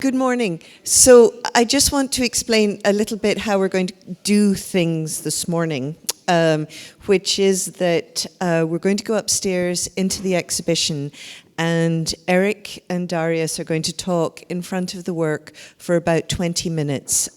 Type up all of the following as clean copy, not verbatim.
Good morning. So I just want to explain a little bit how we're going to do things this morning, which is that we're going to go upstairs into the exhibition, and Eric and Darius are going to talk in front of the work for about 20 minutes,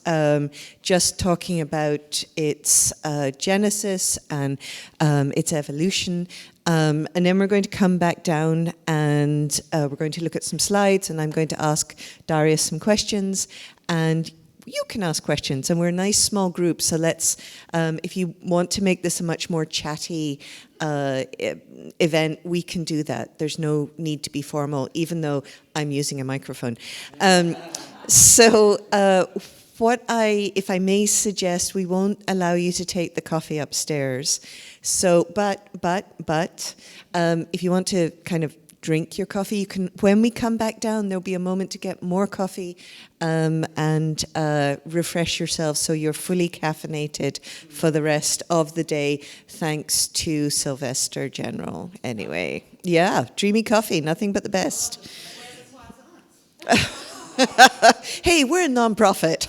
just talking about its genesis and its evolution. And then we're going to come back down and we're going to look at some slides, and I'm going to ask Darius some questions, and you can ask questions. And we're a nice small group, so let's, if you want to make this a much more chatty event, we can do that. There's no need to be formal, even though I'm using a microphone. If I may suggest, we won't allow you to take the coffee upstairs. So, but, if you want to kind of drink your coffee, you can. When we come back down, there'll be a moment to get more coffee and refresh yourselves, so you're fully caffeinated for the rest of the day. Thanks to Sylvester General. Anyway, yeah, dreamy coffee, nothing but the best. Hey, we're a non-profit.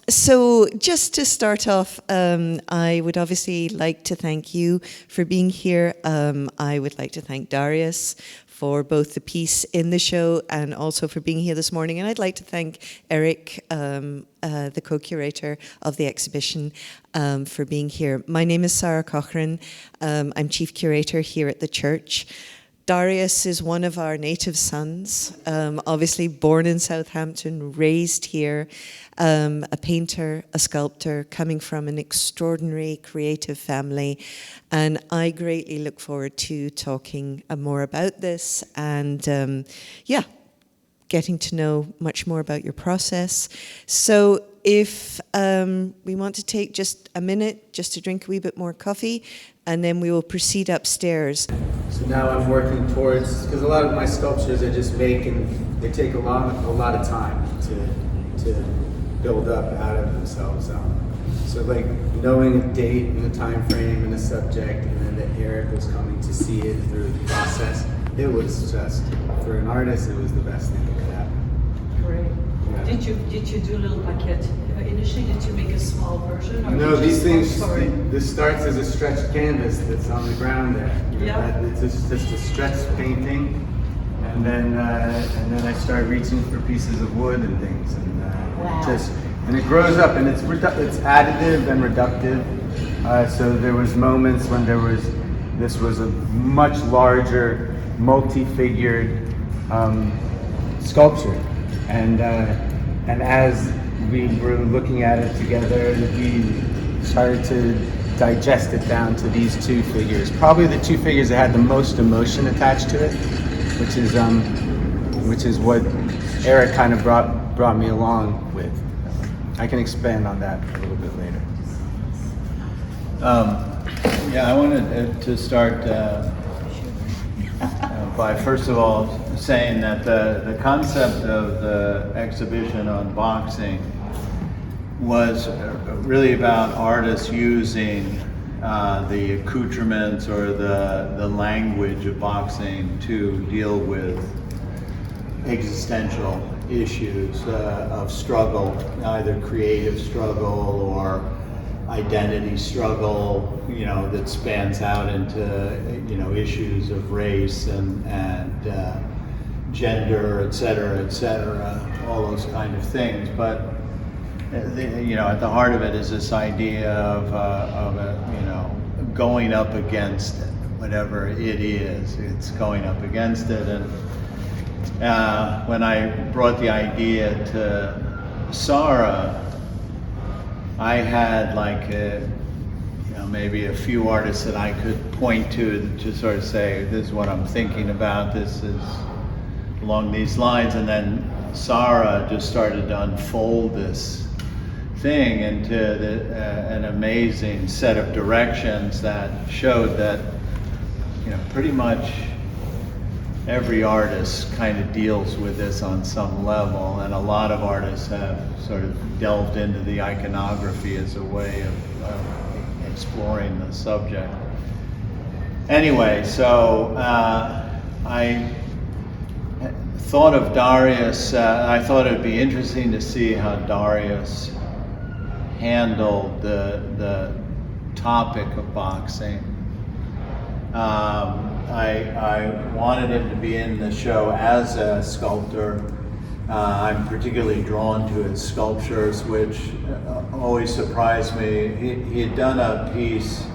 So just to start off, I would obviously like to thank you for being here. I would like to thank Darius for both the piece in the show and also for being here this morning. And I'd like to thank Eric, the co-curator of the exhibition, for being here. My name is Sarah Cochran. I'm chief curator here at the church. Darius is one of our native sons, obviously born in Southampton, raised here, a painter, a sculptor, coming from an extraordinary creative family. And I greatly look forward to talking more about this and, getting to know much more about your process. So if we want to take just a minute just to drink a wee bit more coffee, and then we will proceed upstairs. So now I'm working towards, because a lot of my sculptures I just make and they take a lot of time to build up out of themselves. So like knowing a date and a time frame and a subject, and then that Eric was coming to see it through the process, it was just, for an artist, it was the best thing that could happen. Great. Yeah. Did you do a little maquette initially? Did you make a small version? Or No, these things, this starts as a stretched canvas that's on the ground there. It's just a stretched painting, and then I start reaching for pieces of wood and things, and and it grows up, and it's additive and reductive. So there was moments when this was a much larger, multi-figured sculpture, and as we were looking at it together, we started to digest it down to these two figures. Probably the two figures that had the most emotion attached to it, which is what Eric kind of brought me along with. I can expand on that a little bit later. I wanted to start by first of all saying that the concept of the exhibition on boxing was really about artists using the accoutrements or the language of boxing to deal with existential issues of struggle, either creative struggle or identity struggle, that spans out into, issues of race and gender, et cetera, all those kind of things. But, at the heart of it is this idea of going up against it, whatever it is, it's going up against it. And when I brought the idea to Sarah, I had maybe a few artists that I could point to sort of say, this is what I'm thinking about, this is along these lines. And then Sarah just started to unfold this thing into an amazing set of directions that showed that, pretty much every artist kind of deals with this on some level, and a lot of artists have sort of delved into the iconography as a way of exploring the subject. Anyway, so I thought of Darius, I thought it'd be interesting to see how Darius handled the topic of boxing. I wanted him to be in the show as a sculptor. I'm particularly drawn to his sculptures, which always surprised me. He had done a piece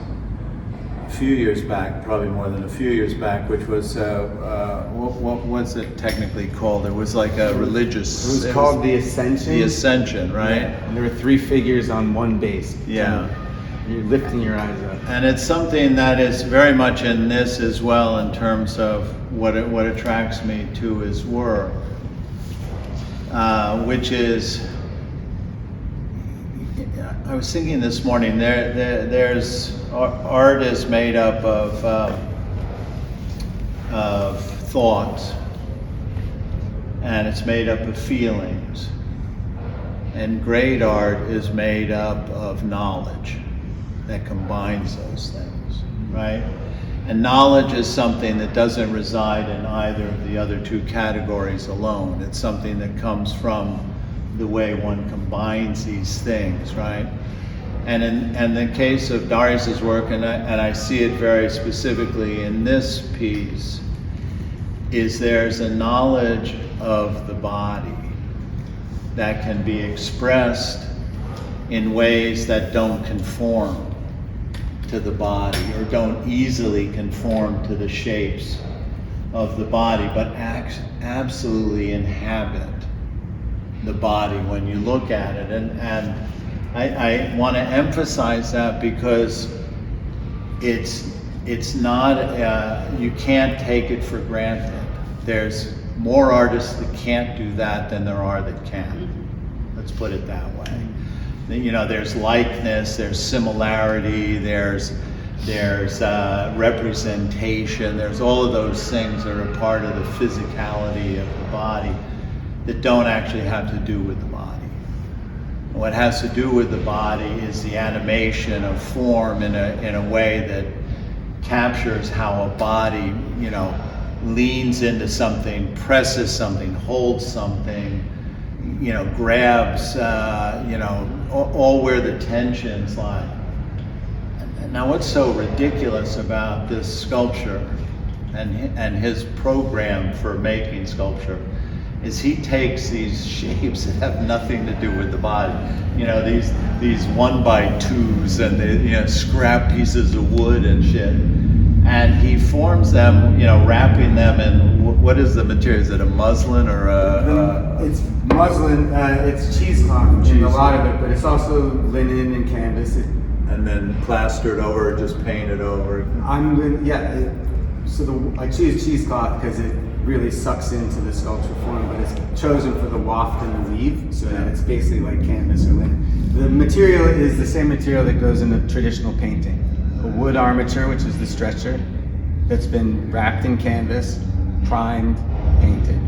a few years back, probably more than a few years back, which was, what was it technically called? It was like a religious... It was called The Ascension. The Ascension, right? Yeah. And there were 3 figures on one base. Yeah. You're lifting your eyes up. And it's something that is very much in this as well in terms of what attracts me to his work, which is, I was thinking this morning, there's art is made up of thoughts, and it's made up of feelings, and great art is made up of knowledge that combines those things, right? And knowledge is something that doesn't reside in either of the other 2 categories alone. It's something that comes from the way one combines these things, right? And in the case of Darius's work, and I see it very specifically in this piece, is there's a knowledge of the body that can be expressed in ways that don't conform to the body or don't easily conform to the shapes of the body, but absolutely inhabit the body when you look at it. And I want to emphasize that because it's not, you can't take it for granted. There's more artists that can't do that than there are that can. Let's put it that way. You know, there's likeness, there's similarity, there's representation, there's all of those things that are part of the physicality of the body that don't actually have to do with the body. What has to do with the body is the animation of form in a way that captures how a body, you know, leans into something, presses something, holds something, you know, grabs, you know, all where the tensions lie. Now, what's so ridiculous about this sculpture and his program for making sculpture is he takes these shapes that have nothing to do with the body. You know, these 1x2s and the, you know, scrap pieces of wood and shit. And he forms them, you know, wrapping them in, what is the material? Is it a muslin or It's muslin, it's cheesecloth in a lot of it, but it's also linen and canvas. And then plastered over, or just painted over? I choose cheesecloth because it really sucks into the sculpture form, but it's chosen for the waft and the weave, so that it's basically like canvas or linen. The material is the same material that goes into traditional painting. A wood armature, which is the stretcher, that's been wrapped in canvas, primed, painted.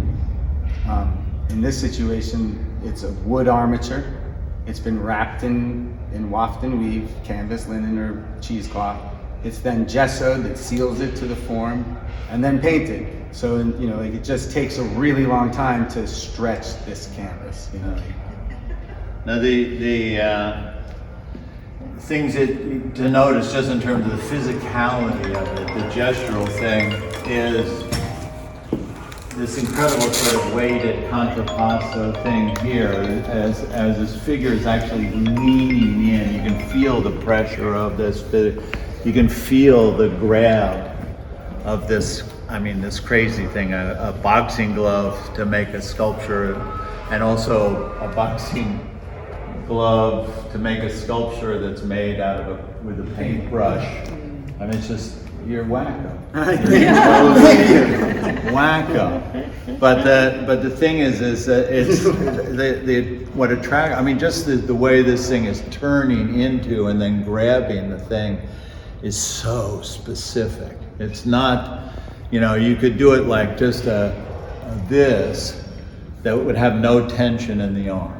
In this situation, it's a wood armature. It's been wrapped in waft and weave, canvas, linen, or cheesecloth. It's then gessoed that seals it to the form, and then painted. So, you know, like, it just takes a really long time to stretch this canvas, you know. Now, the things to notice just in terms of the physicality of it, the gestural thing, is this incredible sort of weighted contrapposto thing here as this figure is actually leaning in. You can feel the pressure of this, you can feel the grab of this, I mean, this crazy thing, a boxing glove to make a sculpture, and also a boxing glove to make a sculpture that's made out of with a paintbrush. I mean, it's just, you're wacko. Wacko. But the thing is that it's what attract. I mean, just the way this thing is turning into and then grabbing the thing is so specific. It's not, you know, you could do it like just this that would have no tension in the arm.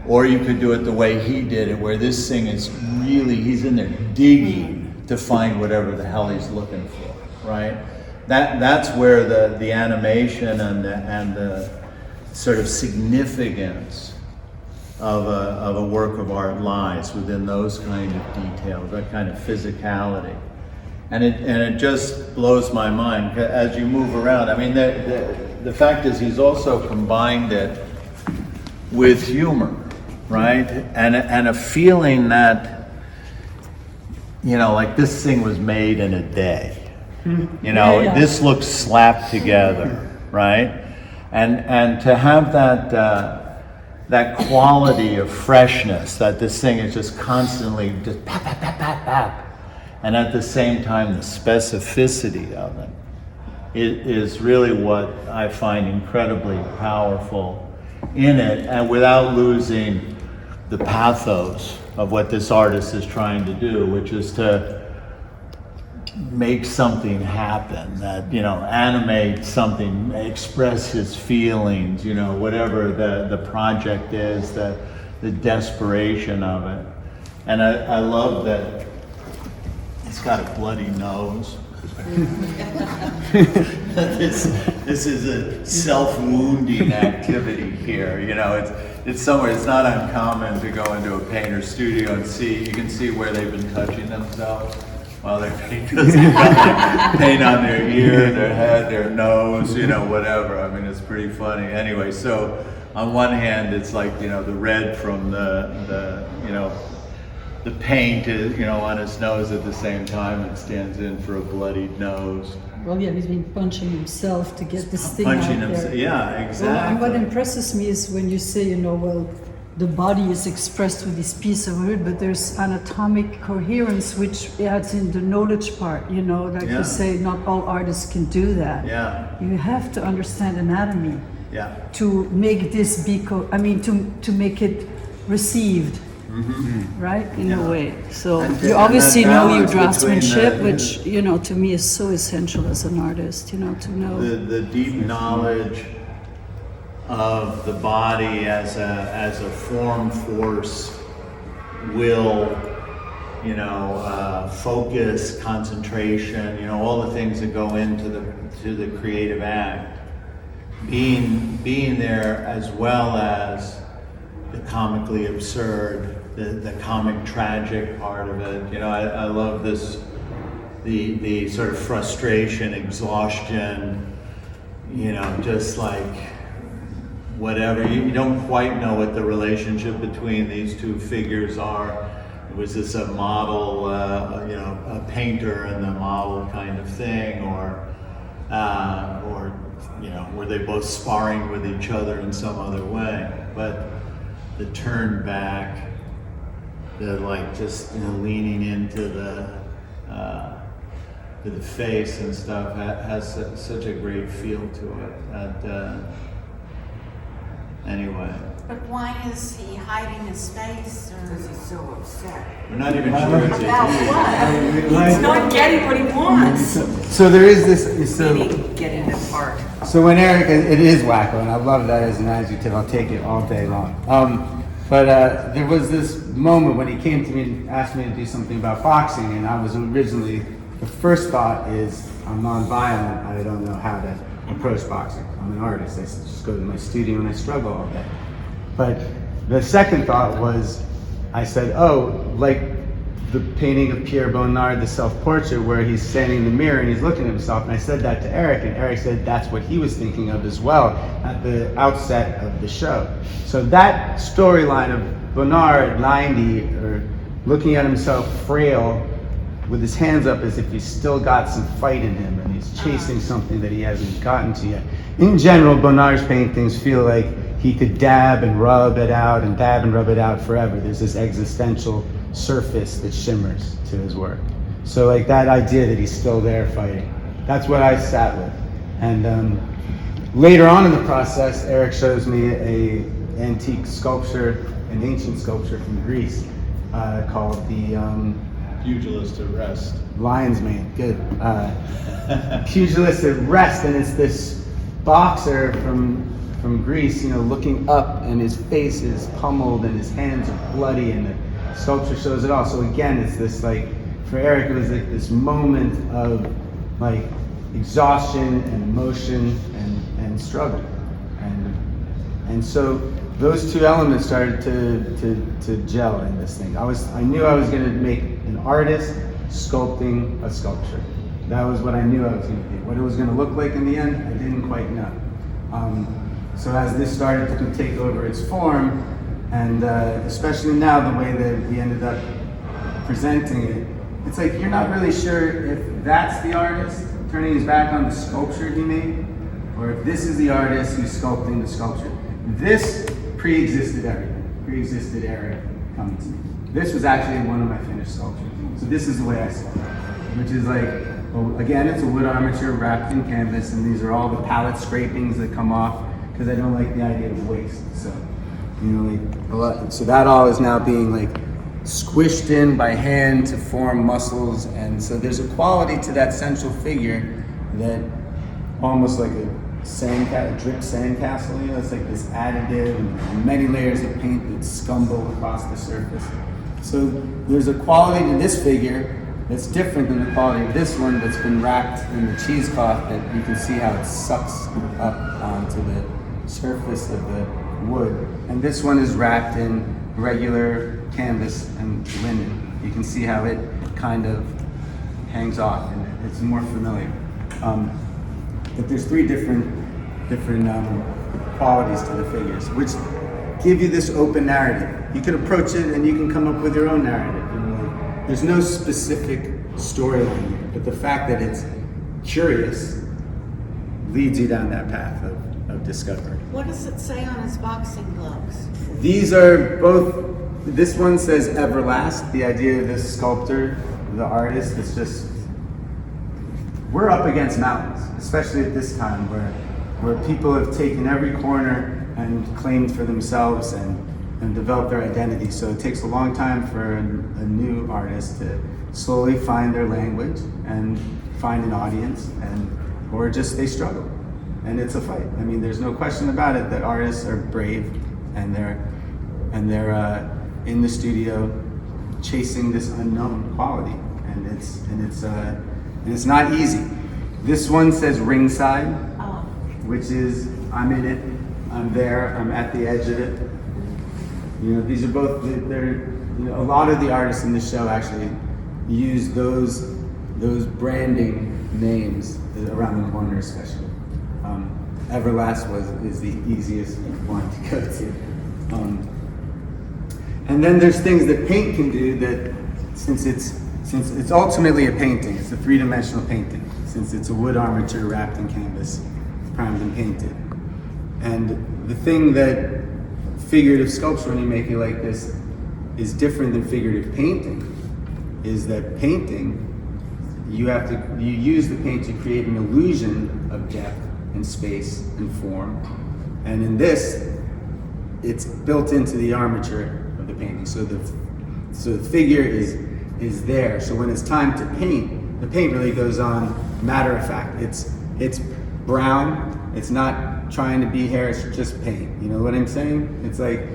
Or you could do it the way he did it, where this thing is really, he's in there digging to find whatever the hell he's looking for, right? that's where the animation and the sort of significance of a work of art lies, within those kind of details, that kind of physicality. And it just blows my mind as you move around. I mean, the fact is, he's also combined it with humor, right? And a feeling that, you know, like this thing was made in a day. You know, this looks slapped together, right? And to have that quality of freshness, that this thing is just constantly just pap, pap, pap, pap, pap. And at the same time, the specificity of it is really what I find incredibly powerful in it, and without losing the pathos of what this artist is trying to do, which is to make something happen, that, you know, animate something, express his feelings, you know, whatever the project is, the desperation of it. And I love that it's got a bloody nose. This is a self-wounding activity here. You know, it's somewhere. It's not uncommon to go into a painter's studio and you can see where they've been touching themselves while they're painting. Paint on their ear, their head, their nose, you know, whatever. I mean, it's pretty funny. Anyway, so on one hand, it's like, you know, the red from the you know, the paint is, you know, on his nose at the same time. It stands in for a bloodied nose. Well, yeah, he's been punching himself to get this thing Punching out himself, there. yeah, exactly. Well, and what impresses me is when you say, you know, well, the body is expressed with this piece of wood, but there's anatomic coherence which adds in the knowledge part, you know, like you say, not all artists can do that. Yeah. You have to understand anatomy to make this to make it received. Mm-hmm. Right, in a way. So you obviously know your draftsmanship, which, you know, to me is so essential as an artist. You know, to know the deep knowledge of the body as a form, force, will, you know, focus, concentration. You know, all the things that go into the creative act. Being there, as well as the comically absurd, the comic tragic part of it. You know, I love this, the sort of frustration, exhaustion, you know, just like whatever. You don't quite know what the relationship between these two figures are. Was this a model, you know, a painter and the model kind of thing, or you know, were they both sparring with each other in some other way? But the turn back, the like just, you know, leaning into the face and stuff has such a great feel to it. That anyway. But why is he hiding his face? Because he's so upset. We're not even sure it's About a what? He's not getting what he wants. So there is this. So, Maybe getting the part. so when Eric, it is wacko, and I love that as an adjective. I'll take it all day long. But there was this moment when he came to me and asked me to do something about boxing, and I was originally, the first thought is, I'm non-violent, I don't know how to approach boxing. I'm an artist, I just go to my studio and I struggle all day. But the second thought was, I said, oh, like the painting of Pierre Bonnard, the self-portrait, where he's standing in the mirror and he's looking at himself. And I said that to Eric, and Eric said that's what he was thinking of as well at the outset of the show. So that storyline of Bonnard, 90, or looking at himself frail, with his hands up as if he's still got some fight in him and he's chasing something that he hasn't gotten to yet. In general, Bonnard's paintings feel like he could dab and rub it out and dab and rub it out forever. There's this existential surface that shimmers to his work. So like that idea that he's still there fighting, that's what I sat with. And later on in the process, Eric shows me an antique sculpture, an ancient sculpture from Greece called the Pugilist at Rest. Lion's Mane, good. Pugilist at Rest, and it's this boxer from Greece, you know, looking up, and his face is pummeled and his hands are bloody, and the sculpture shows it all. So again, it's this, like, for Eric, it was like this moment of like exhaustion and motion and struggle. And so those two elements started to gel in this thing. I knew I was going to make an artist sculpting a sculpture. That was what I knew I was going to be. What it was going to look like in the end, I didn't quite know. So as this started to take over its form, and especially now the way that we ended up presenting it, it's like you're not really sure if that's the artist turning his back on the sculpture he made, or if this is the artist who's sculpting the sculpture. This pre-existed everything, pre-existed Eric coming to me. This was actually one of my finished sculptures. So this is the way I saw it, which is like, well, again, it's a wood armature wrapped in canvas, and these are all the palette scrapings that come off, because I don't like the idea of waste. So, you know, like a lot, so that all is now being like squished in by hand to form muscles, and so there's a quality to that central figure that almost like a drip sandcastle, you know, it's like this additive and many layers of paint that scumble across the surface. So there's a quality to this figure that's different than the quality of this one that's been wrapped in the cheesecloth, that you can see how it sucks up onto the surface of the wood. And this one is wrapped in regular canvas and linen. You can see how it kind of hangs off, and it's more familiar. But there's three different qualities to the figures, which give you this open narrative. You can approach it and you can come up with your own narrative. You know, like, there's no specific storyline here, but the fact that it's curious leads you down that path of discovery. What does it say on his boxing gloves? These are both, this one says Everlast, the idea of this sculptor, the artist, is just, we're up against mountains, especially at this time where people have taken every corner and claimed for themselves and developed their identity. So it takes a long time for a new artist to slowly find their language and find an audience, or just they struggle. And it's a fight. I mean, there's no question about it that artists are brave, and they're in the studio chasing this unknown quality, and it's not easy. This one says ringside, which is I'm in it, I'm there, I'm at the edge of it. You know, these are both, a lot of the artists in the show actually use those branding names around the corner, especially. Everlast is the easiest one to go to. And then there's things that paint can do that, since it's ultimately a painting, it's a three-dimensional painting, since it's a wood armature wrapped in canvas, primed and painted. And the thing that figurative sculpture, when you make it like this, is different than figurative painting, is that painting, you use the paint to create an illusion of depth and space and form. And in this, it's built into the armature of the painting. So the figure is there. So when it's time to paint, the paint really goes on matter of fact. It's brown. It's not trying to be hair. It's just paint. You know what I'm saying? It's like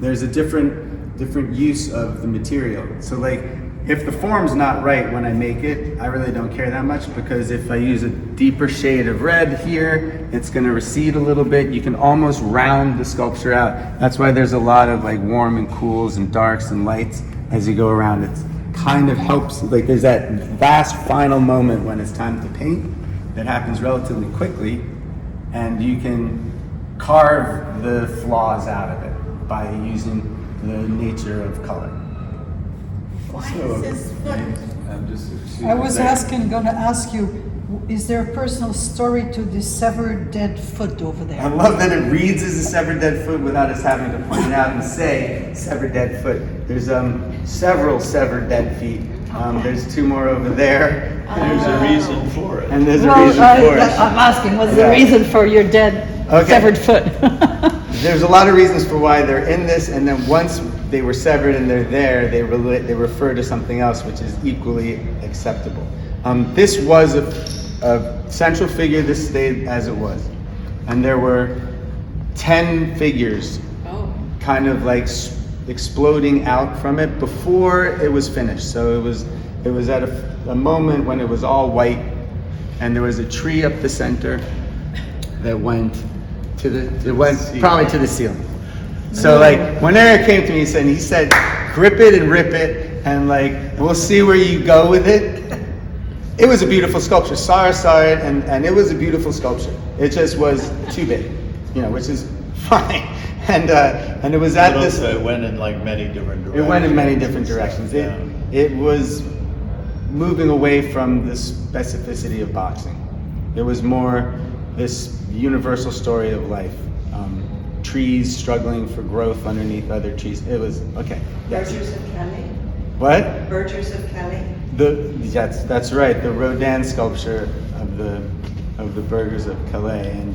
there's a different use of the material. So like if the form's not right when I make it, I really don't care that much, because if I use a deeper shade of red here, it's going to recede a little bit. You can almost round the sculpture out. That's why there's a lot of like warm and cools and darks and lights as you go around. It kind of helps, like there's that vast final moment when it's time to paint that happens relatively quickly, and you can carve the flaws out of it by using the nature of color. Why is his foot? I was gonna ask you, is there a personal story to this severed dead foot over there? I love that it reads as a severed dead foot without us having to point it out and say severed dead foot. There's several severed dead feet. There's two more over there. There's a reason for it. And there's a reason for it. I'm asking, what's the reason for your dead severed foot? There's a lot of reasons for why they're in this, and then once they were severed and they're there, they refer to something else which is equally acceptable. This was a central figure. This stayed as it was, and there were 10 figures kind of like exploding out from it before it was finished. So it was at a moment when it was all white and there was a tree up the center that went probably to the ceiling. So like when Eric came to me, he said, grip it and rip it, and like we'll see where you go with it. It was a beautiful sculpture. Sarah saw it, and it was a beautiful sculpture. It just was too big, which is fine. And it was at this. It went in like many different directions. It went in many different directions. Yeah. It was moving away from the specificity of boxing. It was more this universal story of life. Trees struggling for growth underneath other trees. It was okay. Yes. Burgers of Calais. What? Burgers of Calais. That's right. The Rodin sculpture of the Burgers of Calais, and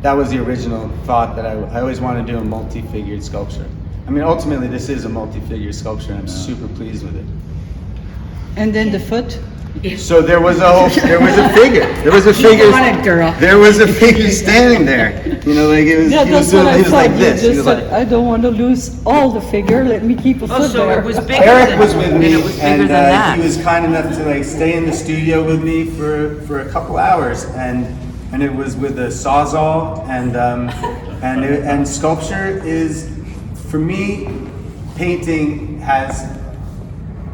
that was the original thought that I always wanted to do a multi-figured sculpture. I mean, ultimately, this is a multi-figured sculpture, and I'm super pleased with it. And then the foot. So there was a figure. There was a figure standing there. Like it was. Yeah, that's what I he was thought. like this. You He just was said, like, I don't want to lose all the figure. Let me keep a foot so there. it was bigger Eric was with me, it was bigger and than that. he was kind enough to like stay in the studio with me for a couple hours, and it was with a sawzall, and sculpture is, for me, painting has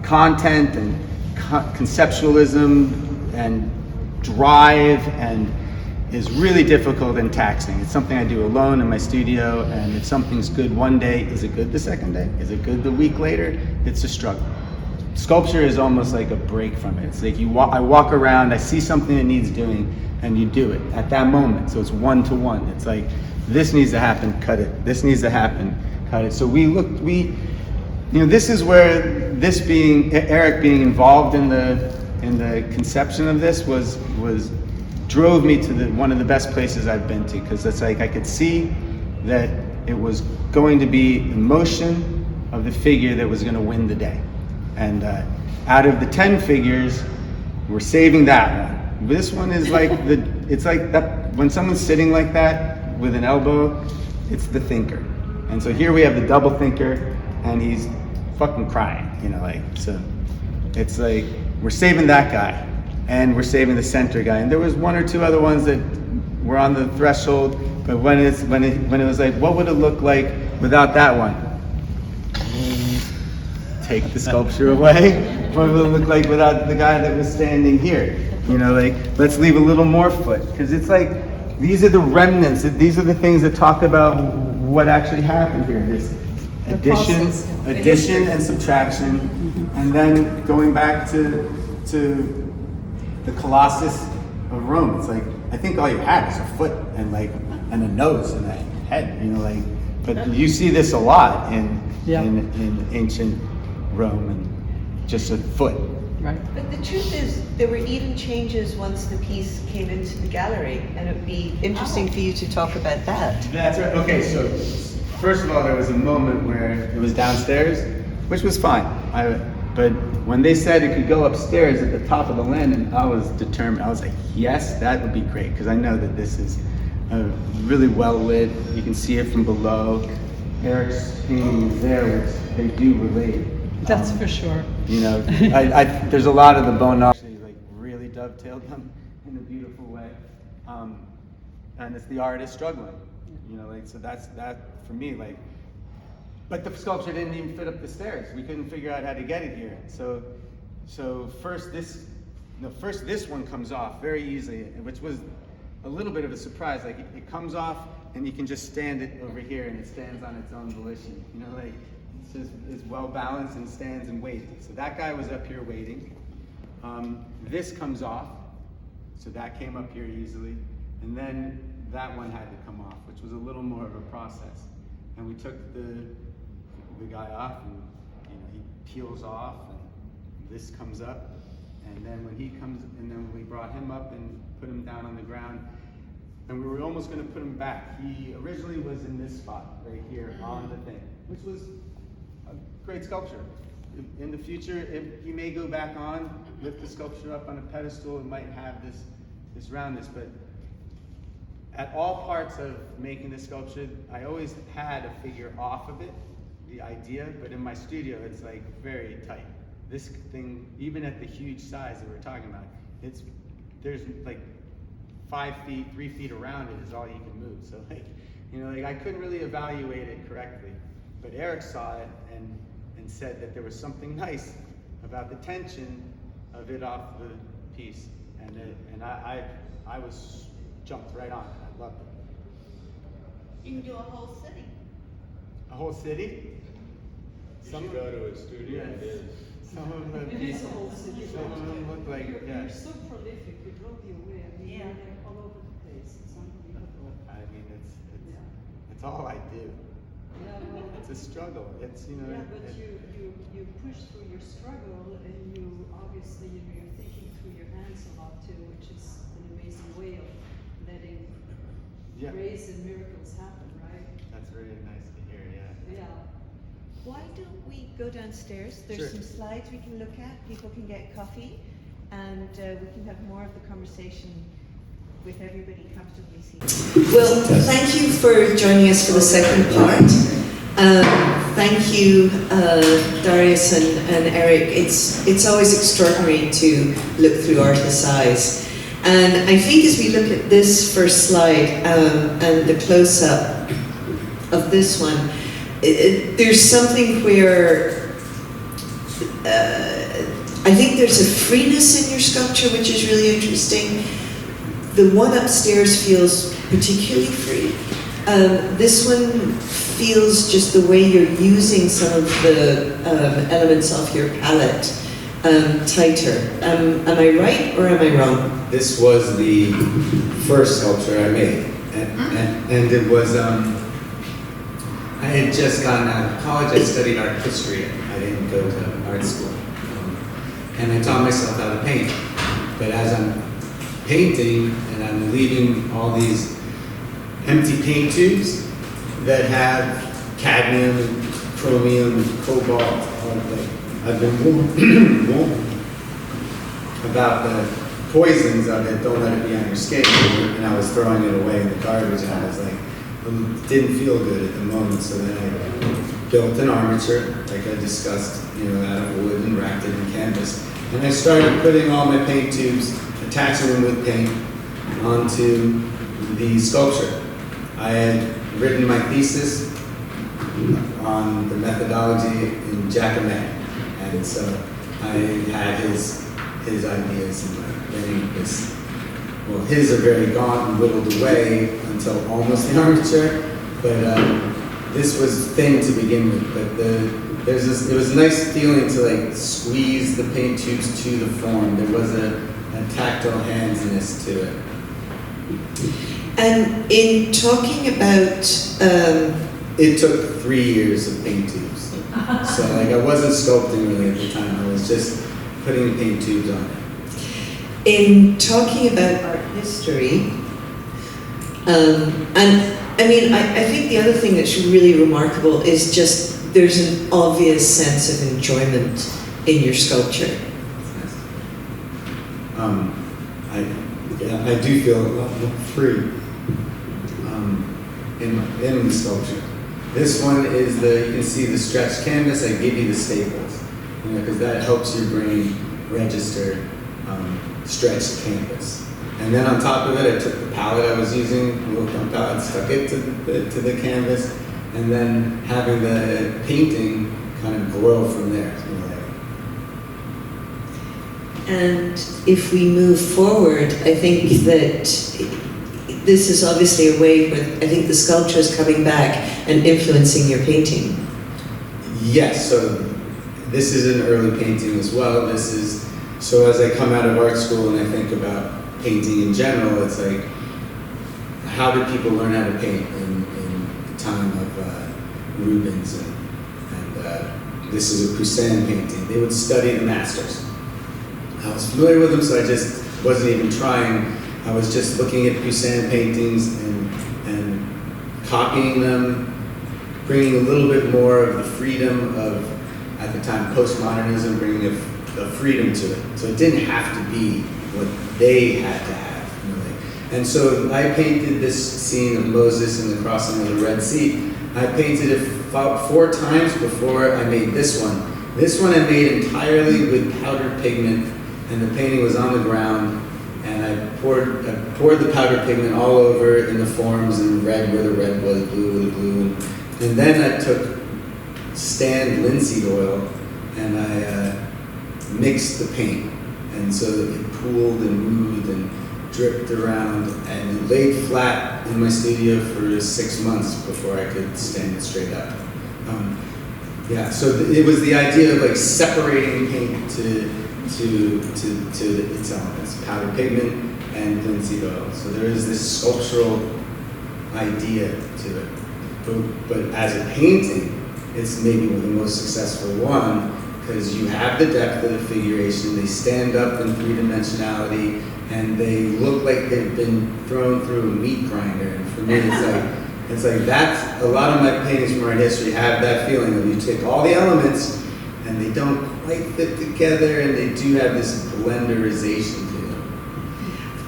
content and conceptualism and drive, and is really difficult and taxing. It's something I do alone in my studio, and if something's good one day, is it good the second day? Is it good the week later? It's a struggle. Sculpture is almost like a break from it. It's like I walk around, I see something that needs doing, and you do it at that moment. So it's one-to-one. It's like, this needs to happen, cut it. This needs to happen, cut it. So this is where Eric being involved in the conception of this drove me to one of the best places I've been to, because it's like I could see that it was going to be the motion of the figure that was going to win the day. And out of the 10 figures, we're saving that one. This one is like it's like that when someone's sitting like that with an elbow, it's the thinker. And so here we have the double thinker, and he's fucking crying, so it's like we're saving that guy, and we're saving the center guy. And there was one or two other ones that were on the threshold, but when it was like, what would it look like without that one? Take the sculpture away. What would it look like without the guy that was standing here? Let's leave a little more foot, because it's like these are the remnants. These are the things that talk about what actually happened here. This addition and subtraction, and then going back to the Colossus of Rome. It's like, I think all you had is a foot and a nose and a head, but you see this a lot in ancient Rome, and just a foot. Right. But the truth is, there were even changes once the piece came into the gallery, and it would be interesting for you to talk about that. That's right. Okay, so first of all, there was a moment where it was downstairs, which was fine. But when they said it could go upstairs at the top of the landing, I was determined. I was like, yes, that would be great, because I know that this is really well lit. You can see it from below. Eric's paintings there, which they do relate. That's for sure. There's a lot of the bone actually really dovetailed them in a beautiful way, and it's the artist struggling. So that's that for me. But the sculpture didn't even fit up the stairs. We couldn't figure out how to get it here. So first this one comes off very easily, which was a little bit of a surprise. It comes off, and you can just stand it over here, and it stands on its own volition. It's well balanced and stands and waits. So that guy was up here waiting. This comes off, so that came up here easily, and then that one had to come off, which was a little more of a process. And we took the guy off, and he peels off, and this comes up, and then when he comes, and then we brought him up and put him down on the ground, and we were almost going to put him back. He originally was in this spot right here on the thing, which was a great sculpture. In the future, if he may go back on, lift the sculpture up on a pedestal, it might have this roundness, but at all parts of making this sculpture, I always had a figure off of it, the idea, but in my studio, it's very tight. This thing, even at the huge size that we're talking about, it's there's like 5 feet, 3 feet around it is all you can move. So like, like I couldn't really evaluate it correctly. But Eric saw it and said that there was something nice about the tension of it off the piece. And I was jumped right on it. I loved it. You can do a whole city. A whole city? You should go to a studio. It is. Some of them, It is a whole city. some of them look like, You're so prolific, you blow me away. I mean, Yeah. you're like all over the place. It's unbelievable. I mean, Yeah. it's all I do. Yeah, well, It's a struggle. It's, yeah, but it- you push through your struggle, and you obviously, you're thinking through your hands a lot too, which is an amazing way of letting Yeah. grace and miracles happen, right? That's very nice to hear, yeah. Yeah. Why don't we go downstairs? There's Sure. some slides we can look at. People can get coffee, and we can have more of the conversation with everybody comfortably seated. Well, thank you for joining us for the second part. Thank you, Darius and Eric. It's always extraordinary to look through artists' eyes. And I think as we look at this first slide and the close-up of this one, there's something where I think there's a freeness in your sculpture which is really interesting. The one upstairs feels particularly free. This one feels just the way you're using some of the elements of your palette tighter. Am I right or am I wrong? This was the first sculpture I made. And it was, I had just gotten out of college. I studied art history. I didn't go to art school. And I taught myself how to paint. But as I'm painting and I'm leaving all these empty paint tubes that have cadmium and chromium and cobalt, I've been warned about the poisons of it. Don't let it be on your skin. And I was throwing it away in the garbage, and I was like, it didn't feel good at the moment. So then I built an armature, like I discussed, out of wood, and racked it in canvas. And I started putting all my paint tubes, attaching them with paint onto the sculpture. I had written my thesis on the methodology in Jacquemet, and so I had his ideas and getting this. Well, his are very gaunt and whittled away until almost the armature, but this was thin to begin with. But it was a nice feeling to like squeeze the paint tubes to the form. There was a tactile handiness to it. And in talking about, it took 3 years of paint tubes. So like I wasn't sculpting really at the time. I was just putting paint tubes on it. in talking about art history, and I mean, I think the other thing that's really remarkable is just there's an obvious sense of enjoyment in your sculpture. I do feel a lot more free in the sculpture. This one is you can see the stretched canvas. I give you the staples, because that helps your brain register stretched canvas. And then on top of it, I took the palette I was using, a little thumb palette, stuck it to the canvas, and then having the painting kind of grow from there. And if we move forward, I think that this is obviously a way where I think the sculpture is coming back and influencing your painting. Yes, so this is an early painting as well. So as I come out of art school and I think about painting in general, it's like, how did people learn how to paint in the time of Rubens? And this is a Poussin painting. They would study the masters. I was familiar with them, so I just wasn't even trying. I was just looking at Poussin paintings and copying them, bringing a little bit more of the freedom of, at the time, postmodernism, bringing a freedom to it. So it didn't have to be what they had to have. And so I painted this scene of Moses and the crossing of the Red Sea. I painted it about 4 times before I made this one. This one I made entirely with powdered pigment, and the painting was on the ground, and I I poured the powder pigment all over in the forms, and red where the red was, blue where the blue, and then I took Stand linseed oil and I mixed the paint, and so that it pooled and moved and dripped around, and it laid flat in my studio for 6 months before I could stand it straight up. So it was the idea of like separating paint to its elements, powder pigment and linseed oil. So there is this sculptural idea to it. But as a painting, it's maybe the most successful one, because you have the depth of the figuration, they stand up in three-dimensionality, and they look like they've been thrown through a meat grinder. And for me, it's like that's, a lot of my paintings from art history have that feeling of you take all the elements, and they don't quite fit together, and they do have this blenderization to them.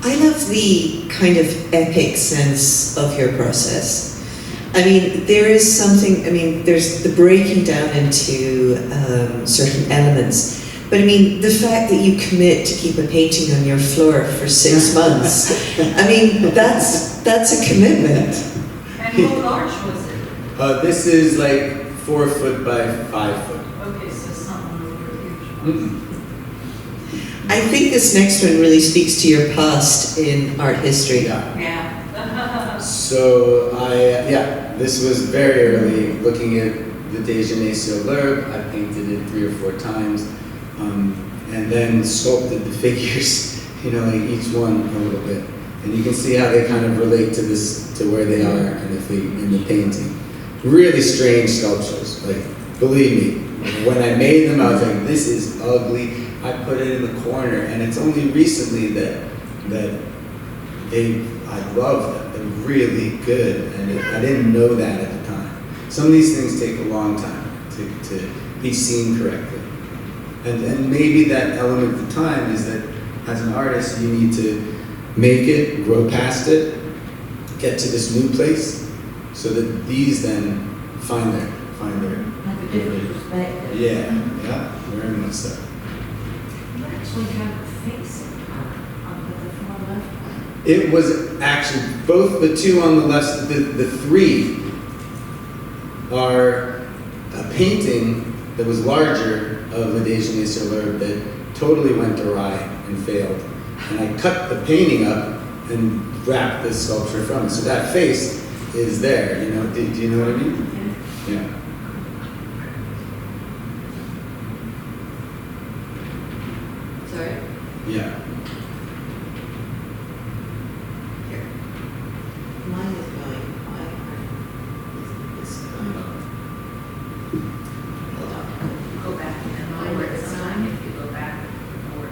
I love the kind of epic sense of your process. I mean, there is something, I mean, there's the breaking down into certain elements. But I mean, the fact that you commit to keep a painting on your floor for 6 months, I mean, that's a commitment. And how large was it? This is like 4 foot by 5 foot. Okay, so it's not one of your huge ones. I think this next one really speaks to your past in art history. Yeah. So this was very early, looking at the Déjeuner sur l'herbe. I painted it 3 or 4 times, and then sculpted the figures, like each one a little bit. And you can see how they kind of relate to where they are in the painting. Really strange sculptures, like, believe me, when I made them, I was like, this is ugly. I put it in the corner, and it's only recently that I love them. They're really good, and I didn't know that at the time. Some of these things take a long time to be seen correctly. And maybe that element of the time is that as an artist, you need to make it, grow past it, get to this new place, so that these then find their Like a different perspective. Yeah, very much so. You actually have a face on the far left. It was actually both the two on the left, the three are a painting that was larger of the Déjeuner sur l'herbe that totally went awry and failed. And I cut the painting up and wrapped the sculpture from it. So that face is there, do you know what I mean? Yeah. Sorry? Yeah. Mine is going quite Go back and lower this time if you go back lower.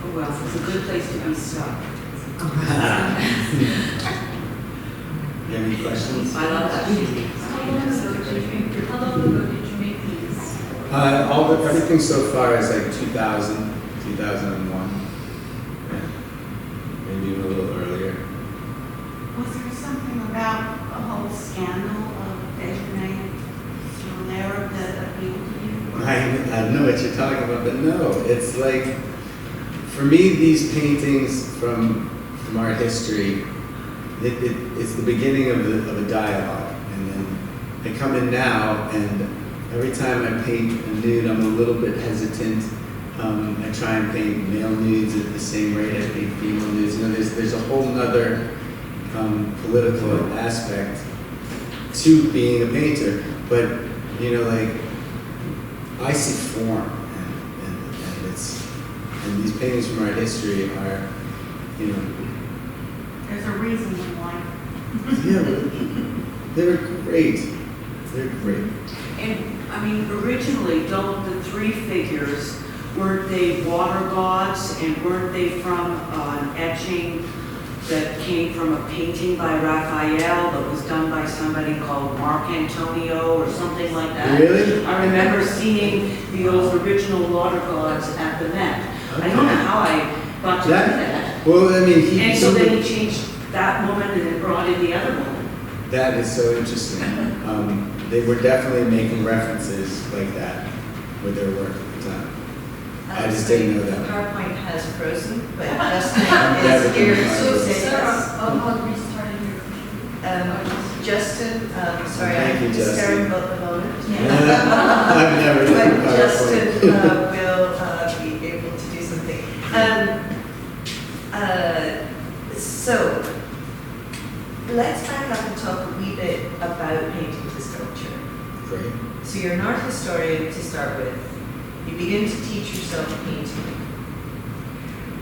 Oh, well, it's a good place to be stuck. You have any questions? I love that. How long ago did you make these? Everything so far is like 2000, 2001. Yeah. Maybe even a little earlier. Was there something about a whole scandal of Déjeuner sur l'herbe that appealed to you? I know what you're talking about, but no, it's like, for me, these paintings from art history, it's the beginning of a dialogue, and then I come in now, and every time I paint a nude, I'm a little bit hesitant. I try and paint male nudes at the same rate I paint female nudes. There's a whole nother political aspect to being a painter, but I see form, and these paintings from art history are, There's a reason why. yeah, they're great. They're great. And, I mean, originally, don't the 3 figures, weren't they water gods, and weren't they from an etching that came from a painting by Raphael that was done by somebody called Mark Antonio or something like that? Really? I remember seeing those original water gods at the Met. I don't know how I got to do that. Well, I mean, And so then he changed that woman and then brought in the other woman. That is so interesting. They were definitely making references like that with their work at the time. I just didn't know that. The PowerPoint has frozen, but Justin never is here been to frozen. say Sarah, yes. about restarting your computer. Justin, sorry, Thank you, I'm Justin. staring about the moment. I've never But done Justin PowerPoint. will be able to do something. So, let's back up and talk a wee bit about painting to sculpture. Great. So you're an art historian to start with. You begin to teach yourself painting.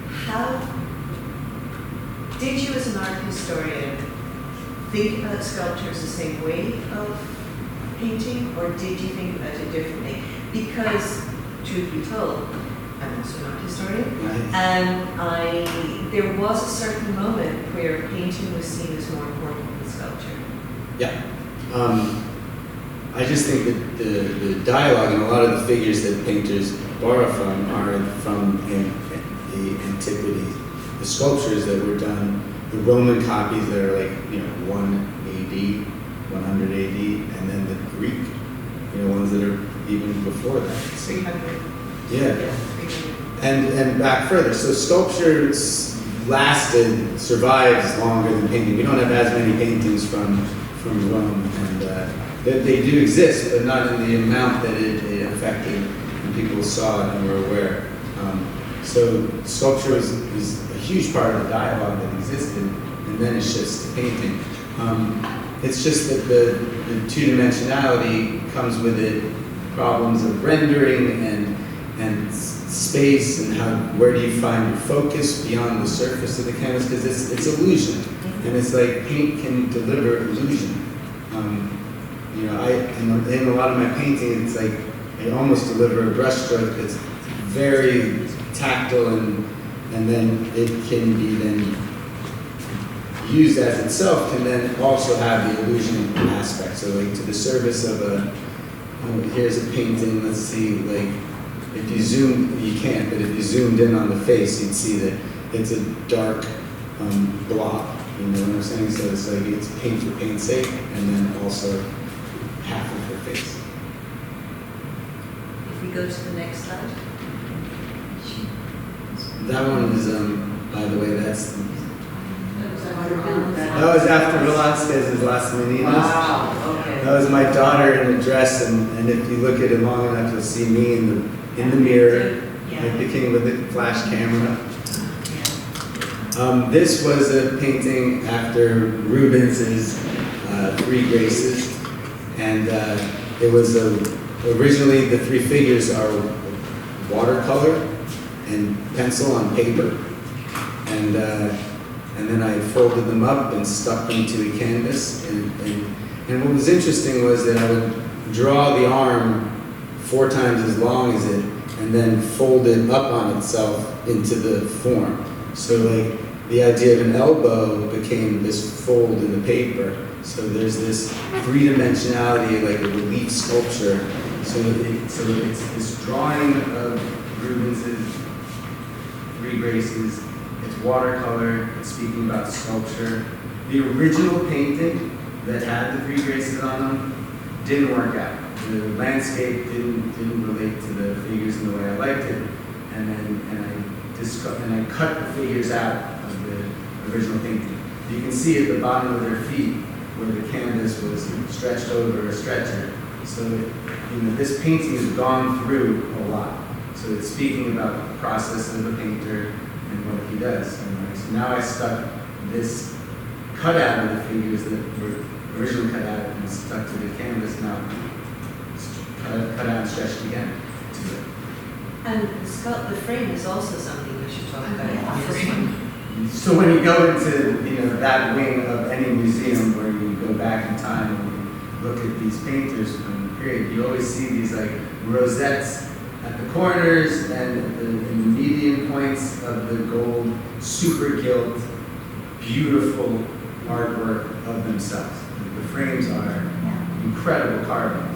How did you, as an art historian, think about sculpture as the same way of painting, or did you think about it differently? Because, truth be told, I'm also an art historian, Nice. and there was a certain moment where painting was seen as more important than sculpture. Yeah. I just think that the dialogue and a lot of the figures that painters borrow from are from the antiquity. The sculptures that were done, the Roman copies that are like, 1 AD, 100 AD, and then the Greek, ones that are even before that. 300. Yeah. 300. And back further. So sculpture survives longer than painting. We don't have as many paintings from Rome, and they do exist, but not in the amount that it affected when people saw it and were aware. So sculpture is a huge part of the dialogue that existed, and then it shifts to painting. It's just that the two-dimensionality comes with it problems of rendering and space, and where do you find your focus beyond the surface of the canvas, because it's illusion, and it's like paint can deliver illusion. In a lot of my painting, it's like I almost deliver a brushstroke that's very tactile, and then it can be then used as itself, can then also have the illusion aspect. So like to the service of here's a painting, let's see, like if you zoom, you can't, but if you zoomed in on the face, you'd see that it's a dark blob, you know what I'm saying? So it's like it's paint for paint's sake, and then also half of her face. If we go to the next slide. That one is, by the way, that was after Velázquez's Las Meninas. Wow, okay. That was my daughter in a dress, and if you look at it long enough, you'll see me in the mirror, like the king with the flash camera. This was a painting after Rubens's Three Graces, and it was originally the three figures are watercolor and pencil on paper, and then I folded them up and stuck them to a canvas, and what was interesting was that I would draw the arm 4 times as long as it, and then fold it up on itself into the form. So like the idea of an elbow became this fold in the paper. So there's this three-dimensionality, like a relief sculpture. So it's this drawing of Rubens's Three Graces. It's watercolor. It's speaking about sculpture. The original painting that had the Three Graces on them didn't work out. The landscape didn't relate to the figures in the way I liked it, and I cut the figures out of the original painting. You can see at the bottom of their feet where the canvas was stretched over a stretcher. So this painting has gone through a lot. So it's speaking about the process of a painter and what he does. And so now I stuck this cutout of the figures that were originally cut out and stuck to the canvas, now cut out and stretched again to it. And the frame is also something we should talk about. The frame. So when you go into that wing of any museum where you go back in time and you look at these painters from the period, you always see these like rosettes at the corners and in the median points of the gold, super gilt, beautiful artwork of themselves. The frames are incredible carvings.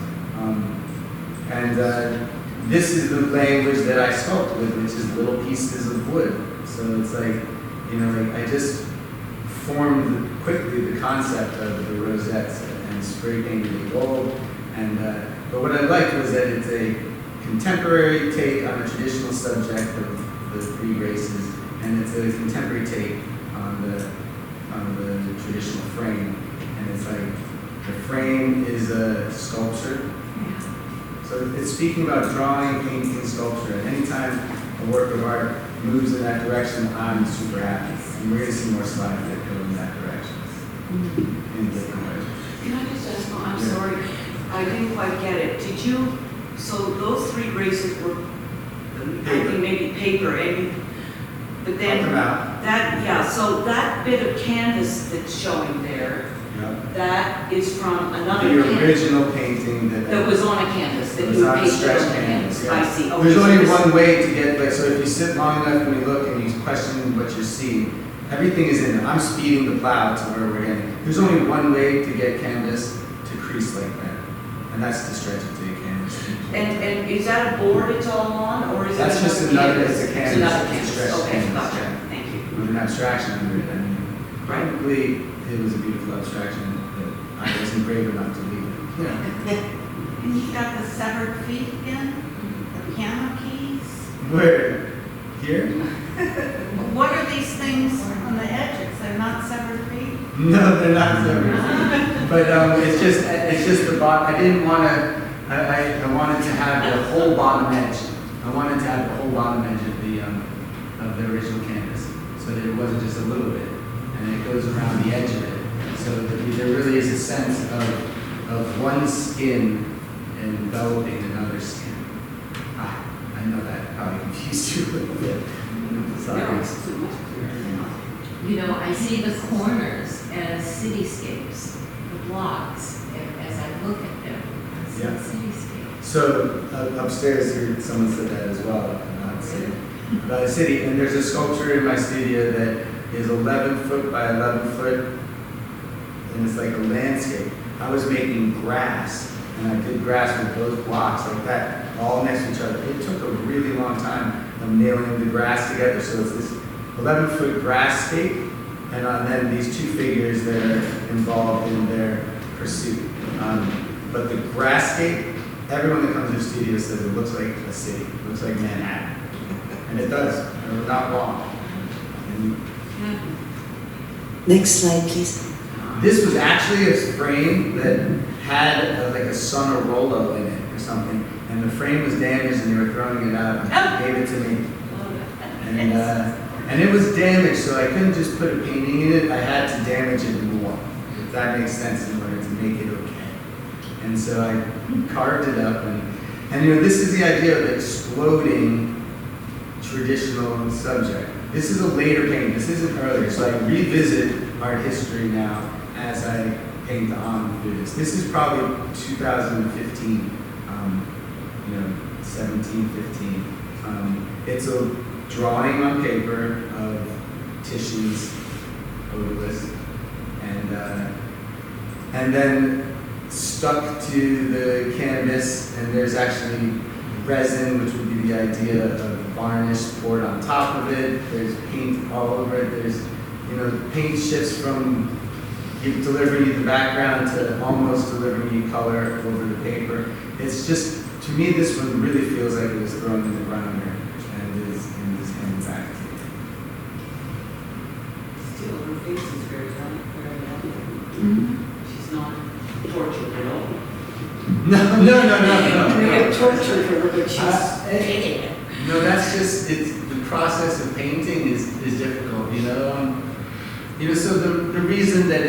This is the language that I sculpt with, which is little pieces of wood. So it's like, I just formed quickly the concept of the rosettes and spray painted in gold. And but what I liked was that it's a contemporary take on a traditional subject of the three races, and it's a contemporary take on the traditional frame. And it's like the frame is a sculpture. So it's speaking about drawing, painting, sculpture. And anytime a work of art moves in that direction, I'm super happy. And we're going to see more slides that go in that direction in different ways. Can I just ask, I'm sorry, I didn't quite get it. Did you, so those three races were, I think maybe paper, and but then so that bit of canvas that's showing there, that is from another the original painting that was on a canvas, that you on a painted stretch on canvas. I see. There's only one way to get, like, so if you sit long enough and you look and you question what you're seeing, everything is in there. I'm speeding the plow to where we're getting. There's only one way to get canvas to crease like that, and that's to stretch it to your canvas. And is that a board it's all on, or is that's just another, it's a canvas. It's another canvas. Stretch Okay, canvas, gotcha. Thank you. With an abstraction under it. I mean, probably it was a beautiful abstraction that I wasn't brave enough to leave it. And you got the severed feet again? The piano keys? Where? Here? What are these things on the edges? They're not severed feet? No, they're not severed feet. But it's just the bottom. I didn't want to. I wanted to have the whole bottom edge. I wanted to have the whole bottom edge of the original canvas, so that it wasn't just a little bit, and it goes around the edge of it. So that there really is a sense of one skin enveloping another skin. I know that probably confused you a little bit. Sorry. You know, I see the corners as cityscapes, the blocks, as I look at them. I see the cityscape. So upstairs here, someone said that as well about a city. And there's a sculpture in my studio that is 11 foot by 11 foot, and it's like a landscape. I was making grass, and I did grass with those blocks like that, all next to each other. It took a really long time of nailing the grass together. So it's this 11-foot grass scape, and then these two figures that are involved in their pursuit. But the grass scape, everyone that comes to the studio says it looks like a city. It looks like Manhattan. And it does. And we're not wrong. Next slide, please. This was actually a frame that had like a Sonor Rollo in it or something. And the frame was damaged and they were throwing it out and gave it to me. And it was damaged, so I couldn't just put a painting in it. I had to damage it more, if that makes sense, in order to make it okay. And so I carved it up, and you know, this is the idea of exploding traditional subject. This is a later painting. This isn't earlier, so I revisit art history now as I paint on through this. This is probably 2015, 17, 15. It's a drawing on paper of Titian's odorless, and then stuck to the canvas, and there's actually resin, which would be the idea of varnish poured on top of it. There's paint all over it. There's, paint shifts from delivering you the background to almost delivering you color over the paper. It's just, to me, this one really feels like it was thrown in the ground here and is handed back to you. Still, her face is very lovely. She's not tortured at all. No. You have tortured her, but she's taking it. No, that's just, it's the process of painting is difficult, So the reason that I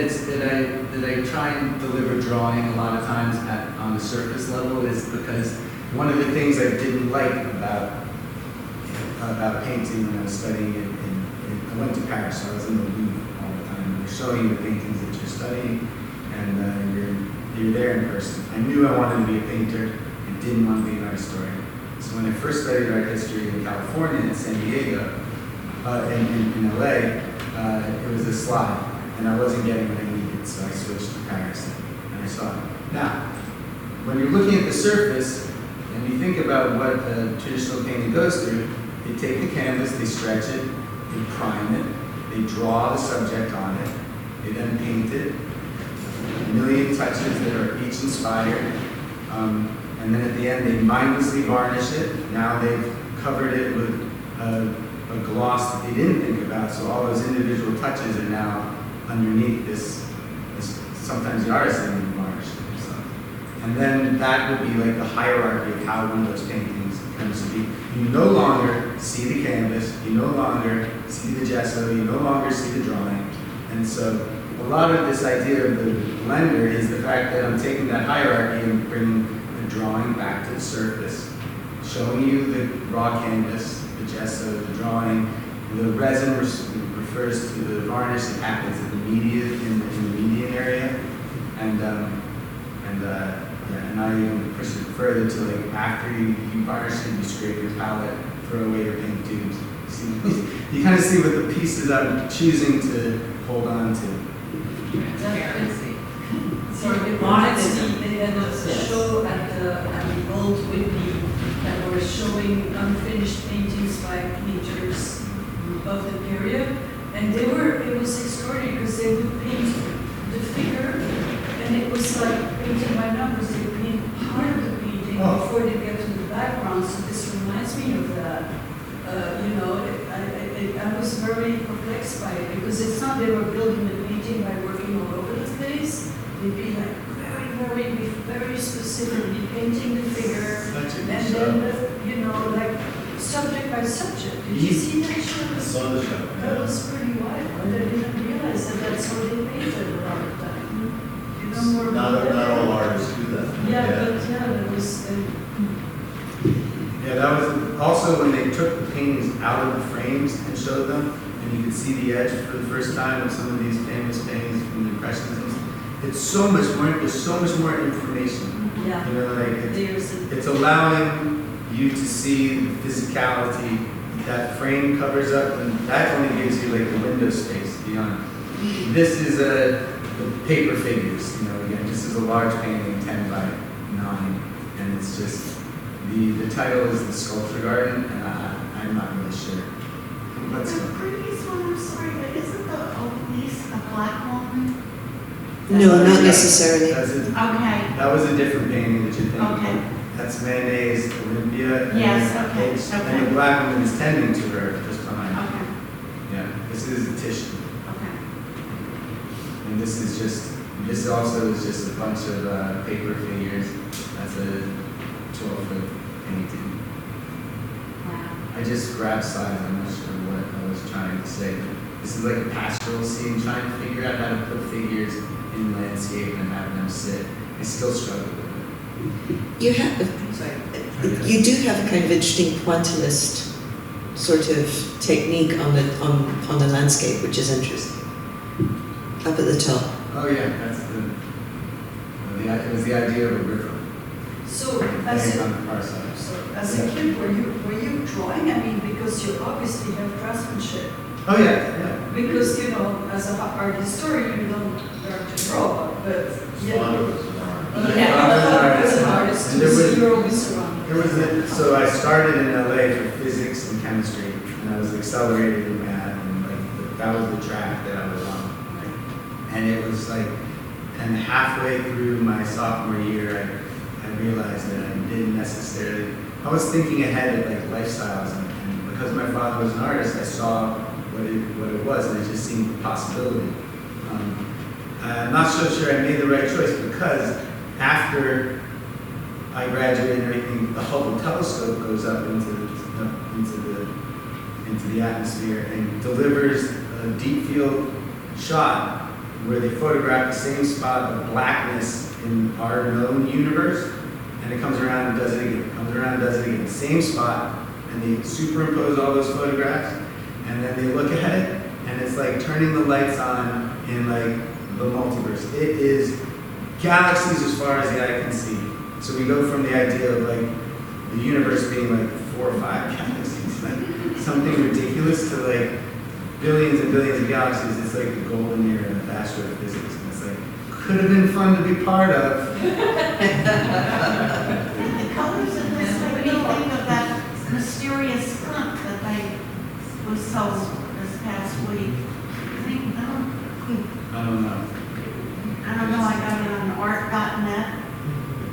try and deliver drawing a lot of times on the surface level is because one of the things I didn't like about painting when I was studying it, I went to Paris, so I was in the Louvre all the time. They're showing you the paintings that you're studying, and you're there in person. I knew I wanted to be a painter. I didn't want to be an art historian. So when I first studied art history in California, in San Diego, in LA, it was a slide, and I wasn't getting what I needed, so I switched to Paris, and I saw it. Now, when you're looking at the surface, and you think about what a traditional painting goes through, they take the canvas, they stretch it, they prime it, they draw the subject on it, They then paint it. A million touches that are each inspired. And then at the end, they mindlessly varnish it. Now they've covered it with a gloss that they didn't think about. So all those individual touches are now underneath this sometimes the artist didn't even varnish it. So. And then that would be like the hierarchy of how one of those paintings comes to be. You no longer see the canvas, you no longer see the gesso, you no longer see the drawing. And so a lot of this idea of the blender is the fact that I'm taking that hierarchy and bringing the drawing back to the surface, showing you the raw canvas, the gesso, the drawing. The resin refers to the varnish that happens in the in the median area, and now you can push it further to like after you varnish it, you scrape your palette, throw away your paint tubes. You kind of see what the pieces I'm choosing to hold on to. Transparency. So they had a show at the Old Whitney that were showing unfinished paintings by painters of the period, and it was extraordinary because they would paint the figure, and it was like painting by numbers. They would paint part of the painting before they get to the background. So this reminds me of that. I was very perplexed by it because it's not they were building the painting by working all over the place. They'd be like very specifically painting the figure, and then like subject by subject. Did you see that show? I saw the show. That was pretty wild. I didn't realize that that's how they painted a lot of time. You know more about that? Not all artists do that. Yeah, but that was. Yeah, that was also when they took the paintings out of the frames and showed them, and you could see the edge for the first time of some of these famous paintings from the Impressionism. It's so much more. There's so much more information. Yeah. You know, like it's allowing you to see the physicality that frame covers up, and that only gives you like the window space beyond. This is the paper figures. You know, again, this is a large painting, 10 by 9, and it's just. The title is The Sculpture Garden, and I'm not really sure. Let's The go. previous one, I'm sorry, but isn't the obelisk a black woman? No, not necessarily. Okay. That was a different painting that you're thinking Okay. of. That's Manet's Olympia. Yes, and okay, it's- okay. And the black woman is tending to her just behind. Okay. Yeah, this is a tissue. Okay. And this also is just a bunch of paper figures. That's a 12-foot painting. Wow. I just grabbed size, I'm not sure what I was trying to say. This is like a pastoral scene, trying to figure out how to put figures in landscape and have them sit. I still struggle with it. You do have a kind of interesting pointillist sort of technique on the landscape, which is interesting. Up at the top. Oh yeah, that's it was the idea of a river. So Laying on the far side. as a kid, were you drawing? I mean, because you obviously have draftsmanship. Oh yeah. Because as an art historian, you don't learn to draw, but Father was an artist. as an artist, And there was- you're always surrounded. So I started in LA for physics and chemistry, and I was accelerated in math, and that was the track that I was on. And it was and halfway through my sophomore year, I realized that I didn't necessarily. I was thinking ahead of lifestyles, and because my father was an artist, I saw what it was, and it just seemed a possibility. I'm not so sure I made the right choice because after I graduated and everything, the Hubble telescope goes up into the atmosphere and delivers a deep field shot where they photograph the same spot of blackness in our known universe, and it comes around and does it again. Comes around and does it again. Same spot, and they superimpose all those photographs, and then they look ahead, and it's like turning the lights on in the multiverse. It is galaxies as far as the eye can see. So we go from the idea of the universe being 4 or 5 galaxies, something ridiculous, to billions and billions of galaxies. It's like the golden era of astrophysics, and it's could have been fun to be part of. The colors in this make me think of that mysterious skunk that was sold this past week. I don't know. I don't know, I got it on art.net.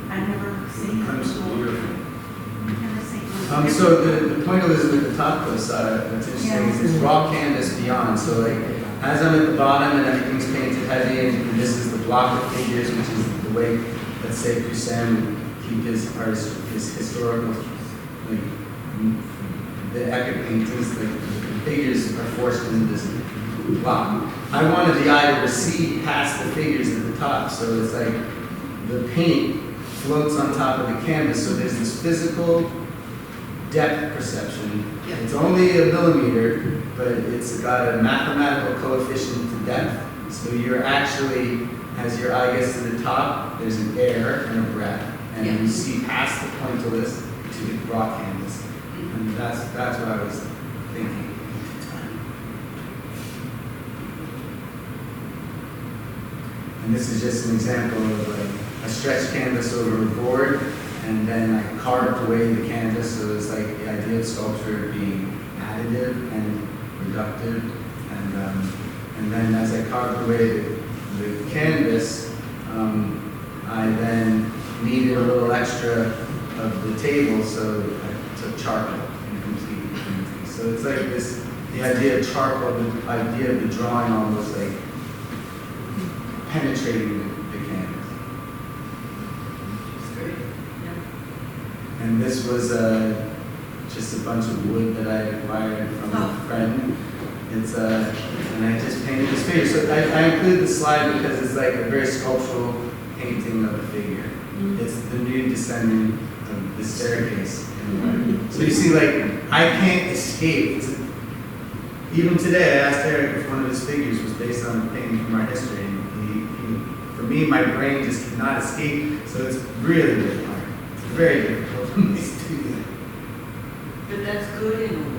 I've never seen it It's before. beautiful. Never seen it. So the point of this with the top coat side, what's interesting is it's raw canvas beyond. So like, as I'm at the bottom and everything's painted heavy, and this is the block of figures, which is the way, let's say, Poussin would keep his historical, like, the epic paintings, the figures are forced into this block. I wanted the eye to recede past the figures at the top, so it's like the paint floats on top of the canvas, so there's this physical depth perception. It's only a millimeter, but it's got a mathematical coefficient to depth. So you're actually, as your eye gets to the top, there's an air and a breath, and you see past the pointillist to the raw canvas. And that's what I was thinking. And this is just an example of like a stretched canvas over a board, and then I carved away the canvas, so it's like the idea of sculpture being additive and reductive. And then as I carved away the canvas, I then needed a little extra of the table, so I took charcoal and completed the painting. So it's like this, the idea of charcoal, the idea of the drawing almost like penetrating the canvas. And this was just a bunch of wood that I acquired from a friend. It's and I just painted this figure. So I include the slide because it's like a very sculptural painting of a figure. It's the nude descending of the staircase. So you see, like, I can't escape. Even today, I asked Eric if one of his figures was based on a painting from art history. For me, my brain just cannot escape, so it's really, really hard. It's very difficult for me to do that. But that's good in a way.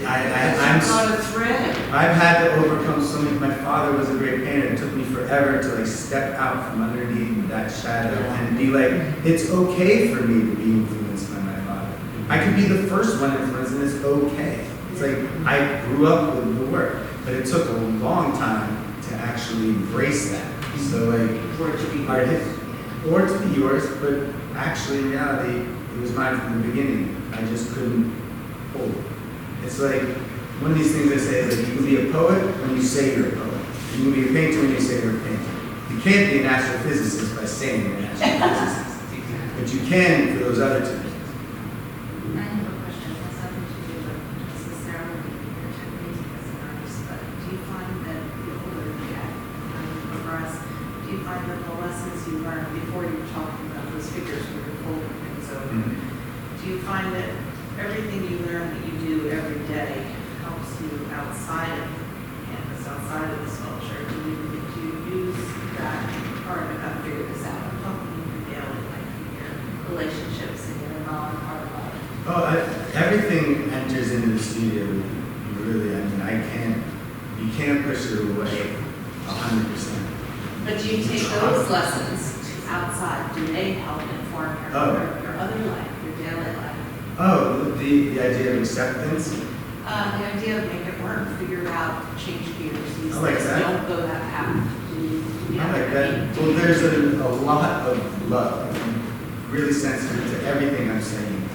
I'm not a thread. I've had to overcome so many. My father was a great painter. It took me forever to like step out from underneath that shadow and be like, it's okay for me to be influenced by my father. I could be the first one influenced, and it's okay. It's like I grew up with the work, but it took a long time to actually embrace that. So like, For it to be art or to be yours, but actually in reality, it was mine from the beginning. I just couldn't hold it. It's like, one of these things I say is that you can be a poet when you say you're a poet. You can be a painter when you say you're a painter. You can't be an astrophysicist by saying you're an astrophysicist. But you can for those other two things. I have a question. It has nothing to do with necessarily your technique as an artist, but do you find that the older you get, progress, do you find that the lessons you learned before you were talking about those figures where you're folding things over, do you find that everything you learn that you do every day helps you outside of canvas, outside of the sculpture? Do you use that part of how to figure this out? I'm talking in your daily life, in your relationships, and your non-art life. Oh, everything enters into the studio. Really, I mean, you can't push it away 100%. But do you take those lessons outside? Do they help inform your other life, your daily life? Oh, the idea of acceptance? The idea of make it work, figure it out, change gears. These I like things that. don't go that path. I like that. Well, there's a lot of love. I'm really sensitive to everything I'm saying.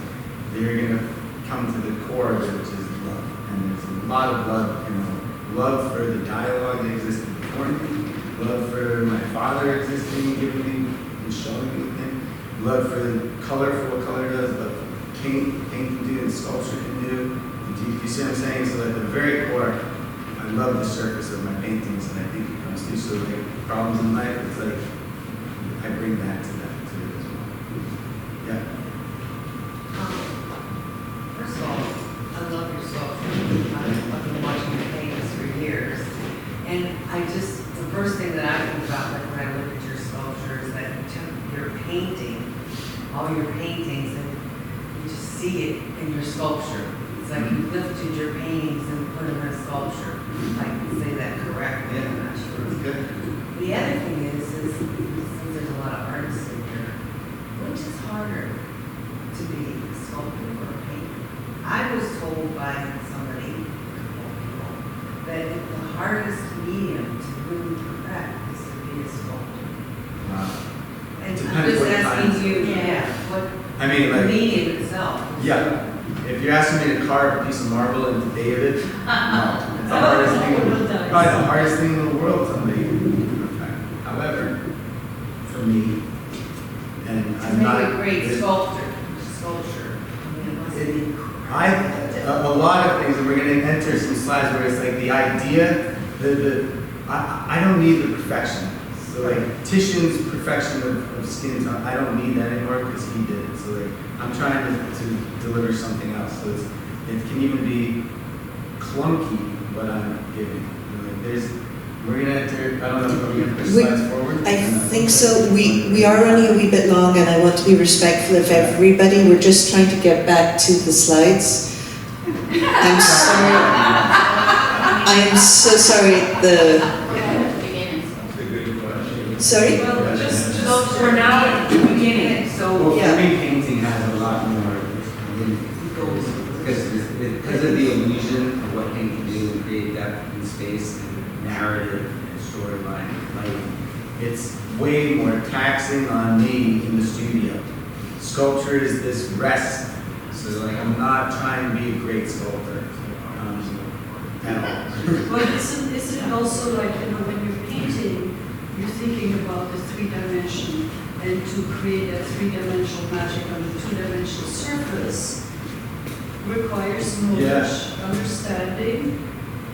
You're going to come to the core of it, which is love. And there's a lot of love, love for the dialogue that existed before me, love for my father existing, giving me and showing me things, love for the color, for what color does, love for paint can do, and sculpture can do. You see what I'm saying? So at the very core, I love the surface of my paintings, and I think it comes through. So like problems in life, it's like I bring that to that too as well. Yeah. First of all, I love your sculpture. I've been watching your paintings for years, and the first thing that I think about, like when I look at your sculpture, is that you took your painting, all your paintings, and you just see it in your sculpture. It's like you lifted your paintings and put them in a sculpture. I can say that correctly. Yeah, I'm not sure. it's good. The other thing is since there's a lot of artists in here, which is harder to be a sculptor or a painter? I was told by somebody, a couple of people, that the hardest medium to really perfect is to be a sculptor. Wow. And I'm Depends just what asking kinds. you, yeah, what I mean, the like, medium itself. yeah. If you're asking me to carve a piece of marble into David, no. It's the hardest thing. Probably the hardest thing in the world somebody can perfect. However, for me, and To I'm make not a great this- sculpture. I mean, it must be a lot of things, and we're going to enter some slides where it's like the idea, I don't need the perfection. So like Titian's perfection of skin tone, I don't need that anymore because he did it. So like I'm trying to deliver something else. So it can even be clunky what I'm giving. You know, like we're going to enter, I don't know, are we going to push slides forward? I think so. We are running a wee bit long, and I want to be respectful of everybody. We're just trying to get back to the slides. I'm sorry. I am so sorry. Sorry? Well, just, we're now at the beginning, so. Well, Yeah. for me, painting has a lot more, because of the illusion of what paint can do and create depth and space and narrative and storyline. Like, it's way more taxing on me in the studio. Sculpture is this rest, so like I'm not trying to be a great sculptor at all. But isn't it also like, when you're painting, you're thinking about the 3-dimension, and to create that 3-dimensional magic on the 2-dimensional surface requires knowledge, understanding,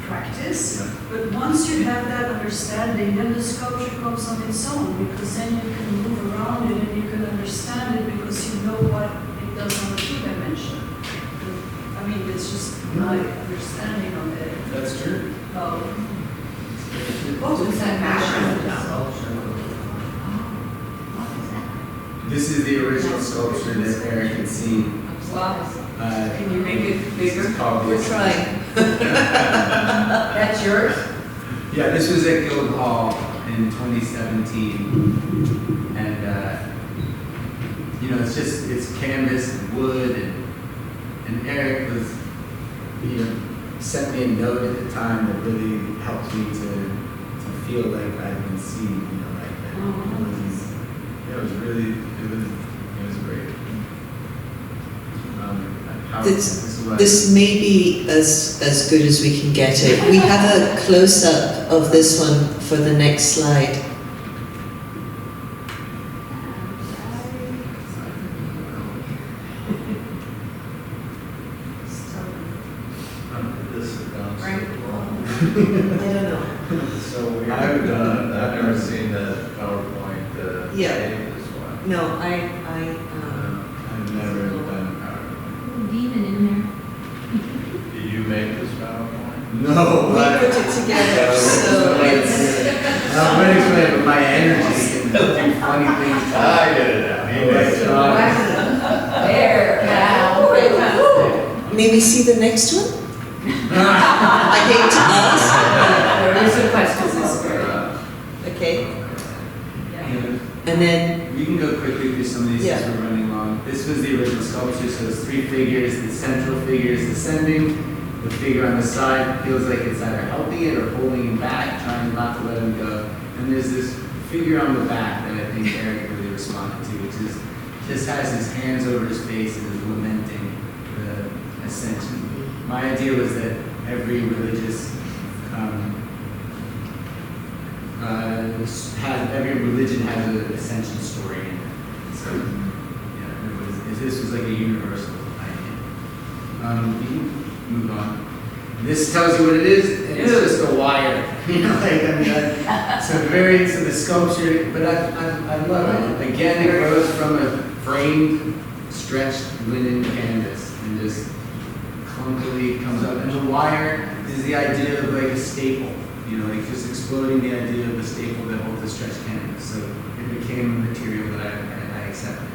practice. Yeah. But once you have that understanding, then the sculpture comes on its own, because then you can move around it and you can understand it because you know what it does on the 2-dimension. I mean, it's just my understanding of it. That's true. What was that passion? This is the original sculpture that Eric had seen. Wow. Can you make it bigger? This is called We're trying. That's yours? Yeah, this was at Guildhall in 2017, and it's canvas and wood, and Eric was, sent me a note at the time that really helped me to feel like I'd been seen, like that. It was really, it was great. This may be as good as we can get it. We have a close-up of this one for the next slide. I don't know. So I've never seen the PowerPoint. Yeah. This one. No, I've never done PowerPoint. Demon in there. Did you make this PowerPoint? No, we put it together, so it's... I'm going to explain it, but my energy and do funny things. I get it now. He makes it. There, now. May we see the next one? I hate to ask. There is a question, Okay. And then... We can go quickly through some of these Yeah. since we're running long. This was the original sculpture, so it's 3 figures. The central figure is descending. The figure on the side feels like it's either helping it or holding him back, trying not to let him go. And there's this figure on the back that I think Eric really responded to, which is just has his hands over his face and is lamenting the ascension. My idea was that every religious every religion has an ascension story in it. So, this was like a universal idea. You can move on. This tells you what it is. It's just a wire. So the sculpture, but I love it. Again, it grows from a framed, stretched linen canvas and just clunkily comes up. And the wire is the idea of like a staple. Like just exploding the idea of the staple that holds a stretched canvas. So it became a material that I accepted.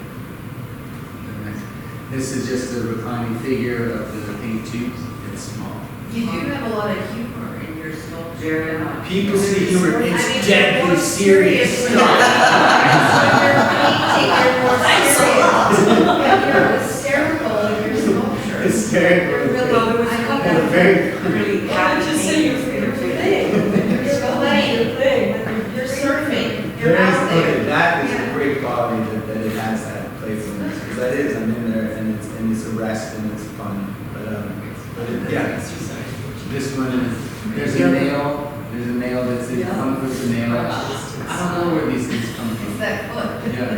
This is just a reclining figure of the paint tubes. It's small. You do have a lot of humor in your sculpture. People see humor. It's deadly serious stuff. You're more serious. You're hysterical in your sculpture. Hysterical. You're really, very really Why don't you say your I'm in there, and it's a rest and it's fun. Yeah, this one is, there's a nail that's in front of the nail. I don't know where these things come from. It's that foot. Yeah,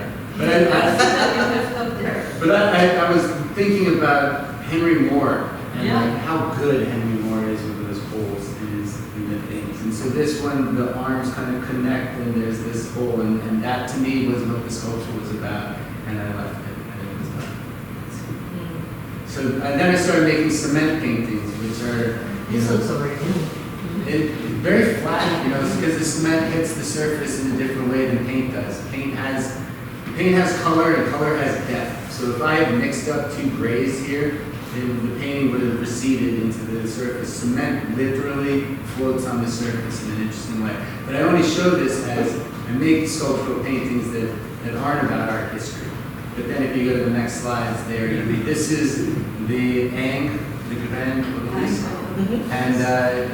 but I was thinking about Henry Moore and like how good Henry Moore is with those holes in the things. And so this one, the arms kind of connect, and there's this hole, and that to me was what the sculpture was about, and I left it. And it was done. So then I started making cement paintings, which are, very flat, because the cement hits the surface in a different way than paint does. Paint has color, and color has depth. So if I had mixed up two grays here, the painting would have receded into the surface. Cement literally floats on the surface in an interesting way. But I only show this as I make sculptural paintings that aren't about art history. But then if you go to the next slides, there you be. This is the Ang, the Grand Police. And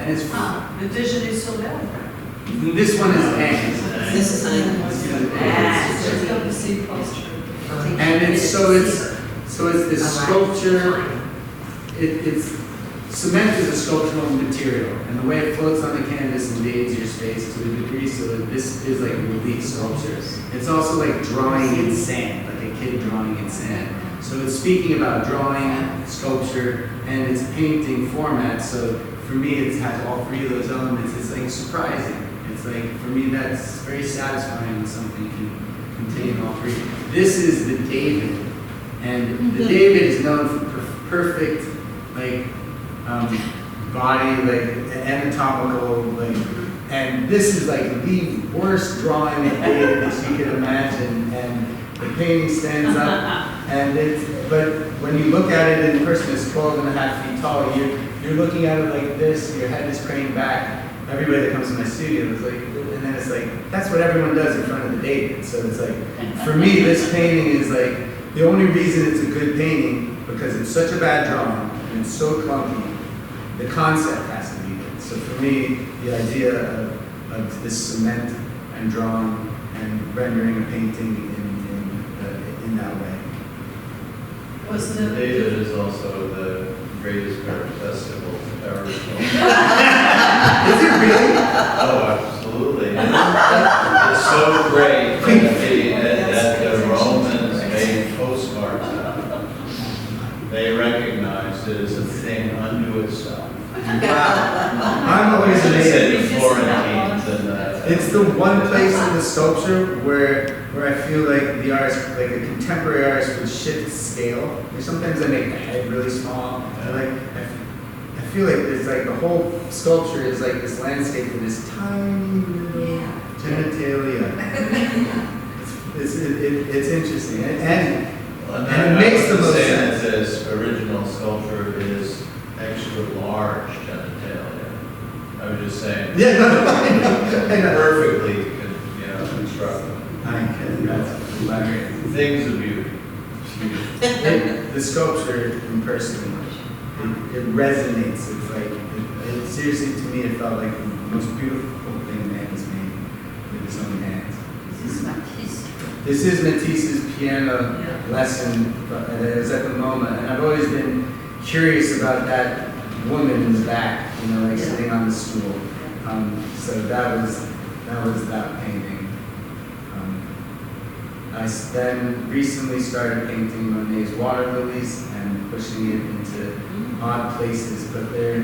it's The vision is so bad. this one is Ang. This is Ang. And it's this sculpture. It's cement is a sculptural material, and the way it floats on the canvas invades your space to a degree, so that this is like relief sculpture. It's also like drawing in sand, like a kid drawing in sand. So it's speaking about drawing, sculpture, and it's painting format. So for me, it has all three of those elements. It's like surprising. It's like, for me, that's very satisfying when something can contain all three. This is the David, and the David is known for perfect, like, body, like, anatomical, like, and this is like the worst drawing of David that you could imagine, and the painting stands up, and but when you look at it in person, it's 12.5 feet tall. You're looking at it like this, your head is craned back. Everybody that comes to my studio is like, and then it's like, that's what everyone does in front of the David. So it's like, for me, this painting is like, the only reason it's a good painting, because it's such a bad drawing, and it's so clunky, the concept has to be good. So for me, the idea of this cement and drawing and rendering a painting in that way. David is also the greatest festival ever. Is it really? Oh, absolutely. It's so great that the Romans made postcards out of it. They recognized it as a thing unto itself. Wow. I'm always amazed. It's the one place in the sculpture where I feel like the artist, like a contemporary artist, would shift scale. Like sometimes I make the head really small. And I feel like it's like the whole sculpture is like this landscape with this tiny little genitalia. It's interesting, and it makes the most sense. This original sculpture is extra large genitalia. I was just saying. Yeah, I know. Perfectly, constructed. That's hilarious. Things of beauty. The sculpture in person, it resonates. It's like, it seriously, to me, it felt like the most beautiful thing man has made with his own hands. This is Matisse's piano lesson, and it was at the MoMA, and I've always been curious about that woman in the back, like sitting on the stool. So that was that painting. I then recently started painting Monet's water lilies and pushing it into odd places, but they're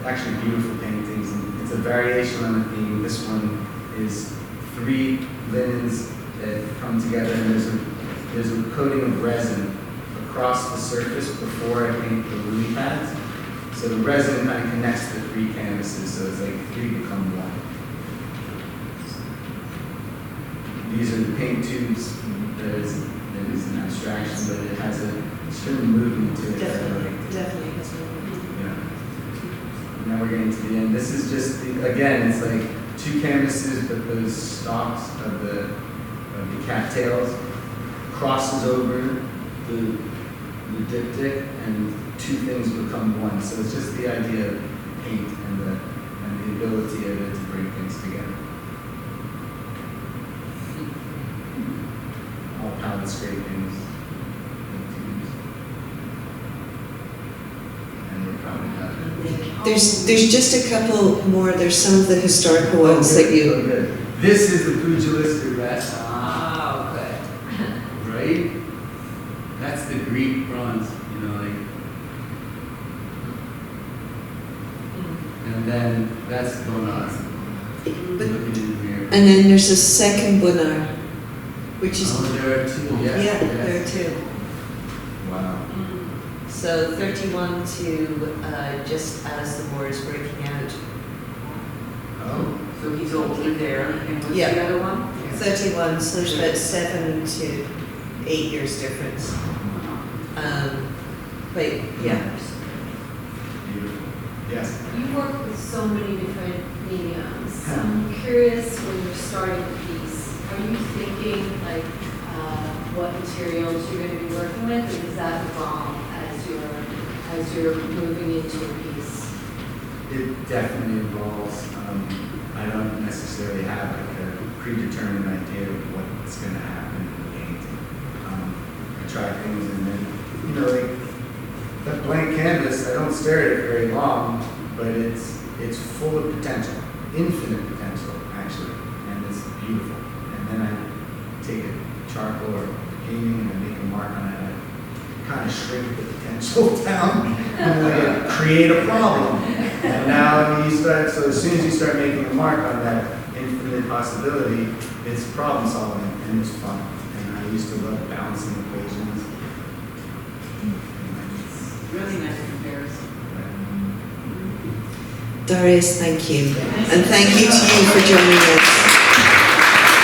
actually beautiful paintings, and it's a variation on the theme. This one is 3 linens that come together, and there's a coating of resin across the surface before I paint the lily pads. So the resin kind of connects the 3 canvases, so it's like 3 become 1. These are the paint tubes. There is an abstraction, but it has a certain movement to it. Definitely has movement. Yeah. Now we're getting to the end. This is just, again, it's like 2 canvases, but those stalks of the cattails crosses over the diptych, and 2 things become 1. So it's just the idea of paint and the ability of it to bring things together. how the scrapings. And we're probably not. There's just a couple more. There's some of the historical ones that you. Oh, good. This is the pugilistic rest. Oh, good. Right? That's the Greek bronze, you know, like. And then that's Bonar. Looking in the mirror. And then there's a second Bonar, which is. Oh, there are two, yes. Yeah, yes. there are two. Wow. So 31 to just as the war is breaking out. Oh. So he's over there, and what's Yeah. the other one? 31, so there's about 7 to 8 years difference. But yeah. Beautiful. Yes. You work with so many different mediums. So I'm curious, when you're starting a piece, are you thinking like what materials you're going to be working with, or does that evolve as you're moving into a piece? It definitely involves, I don't necessarily have like a predetermined idea of what's going to happen in the painting. I try things and then, you know, like that blank canvas, I don't stare at it very long, but it's full of potential, infinite potential actually, and it's beautiful. And then I take a charcoal or painting and I make a mark on it. I kind of shrink the potential down and like create a problem. And now you start, so as soon as you start making a mark on that infinite possibility, it's problem solving and it's fun. And I used to love balancing equations. Really nice comparison. Darius, thank you. And thank you to you for joining us.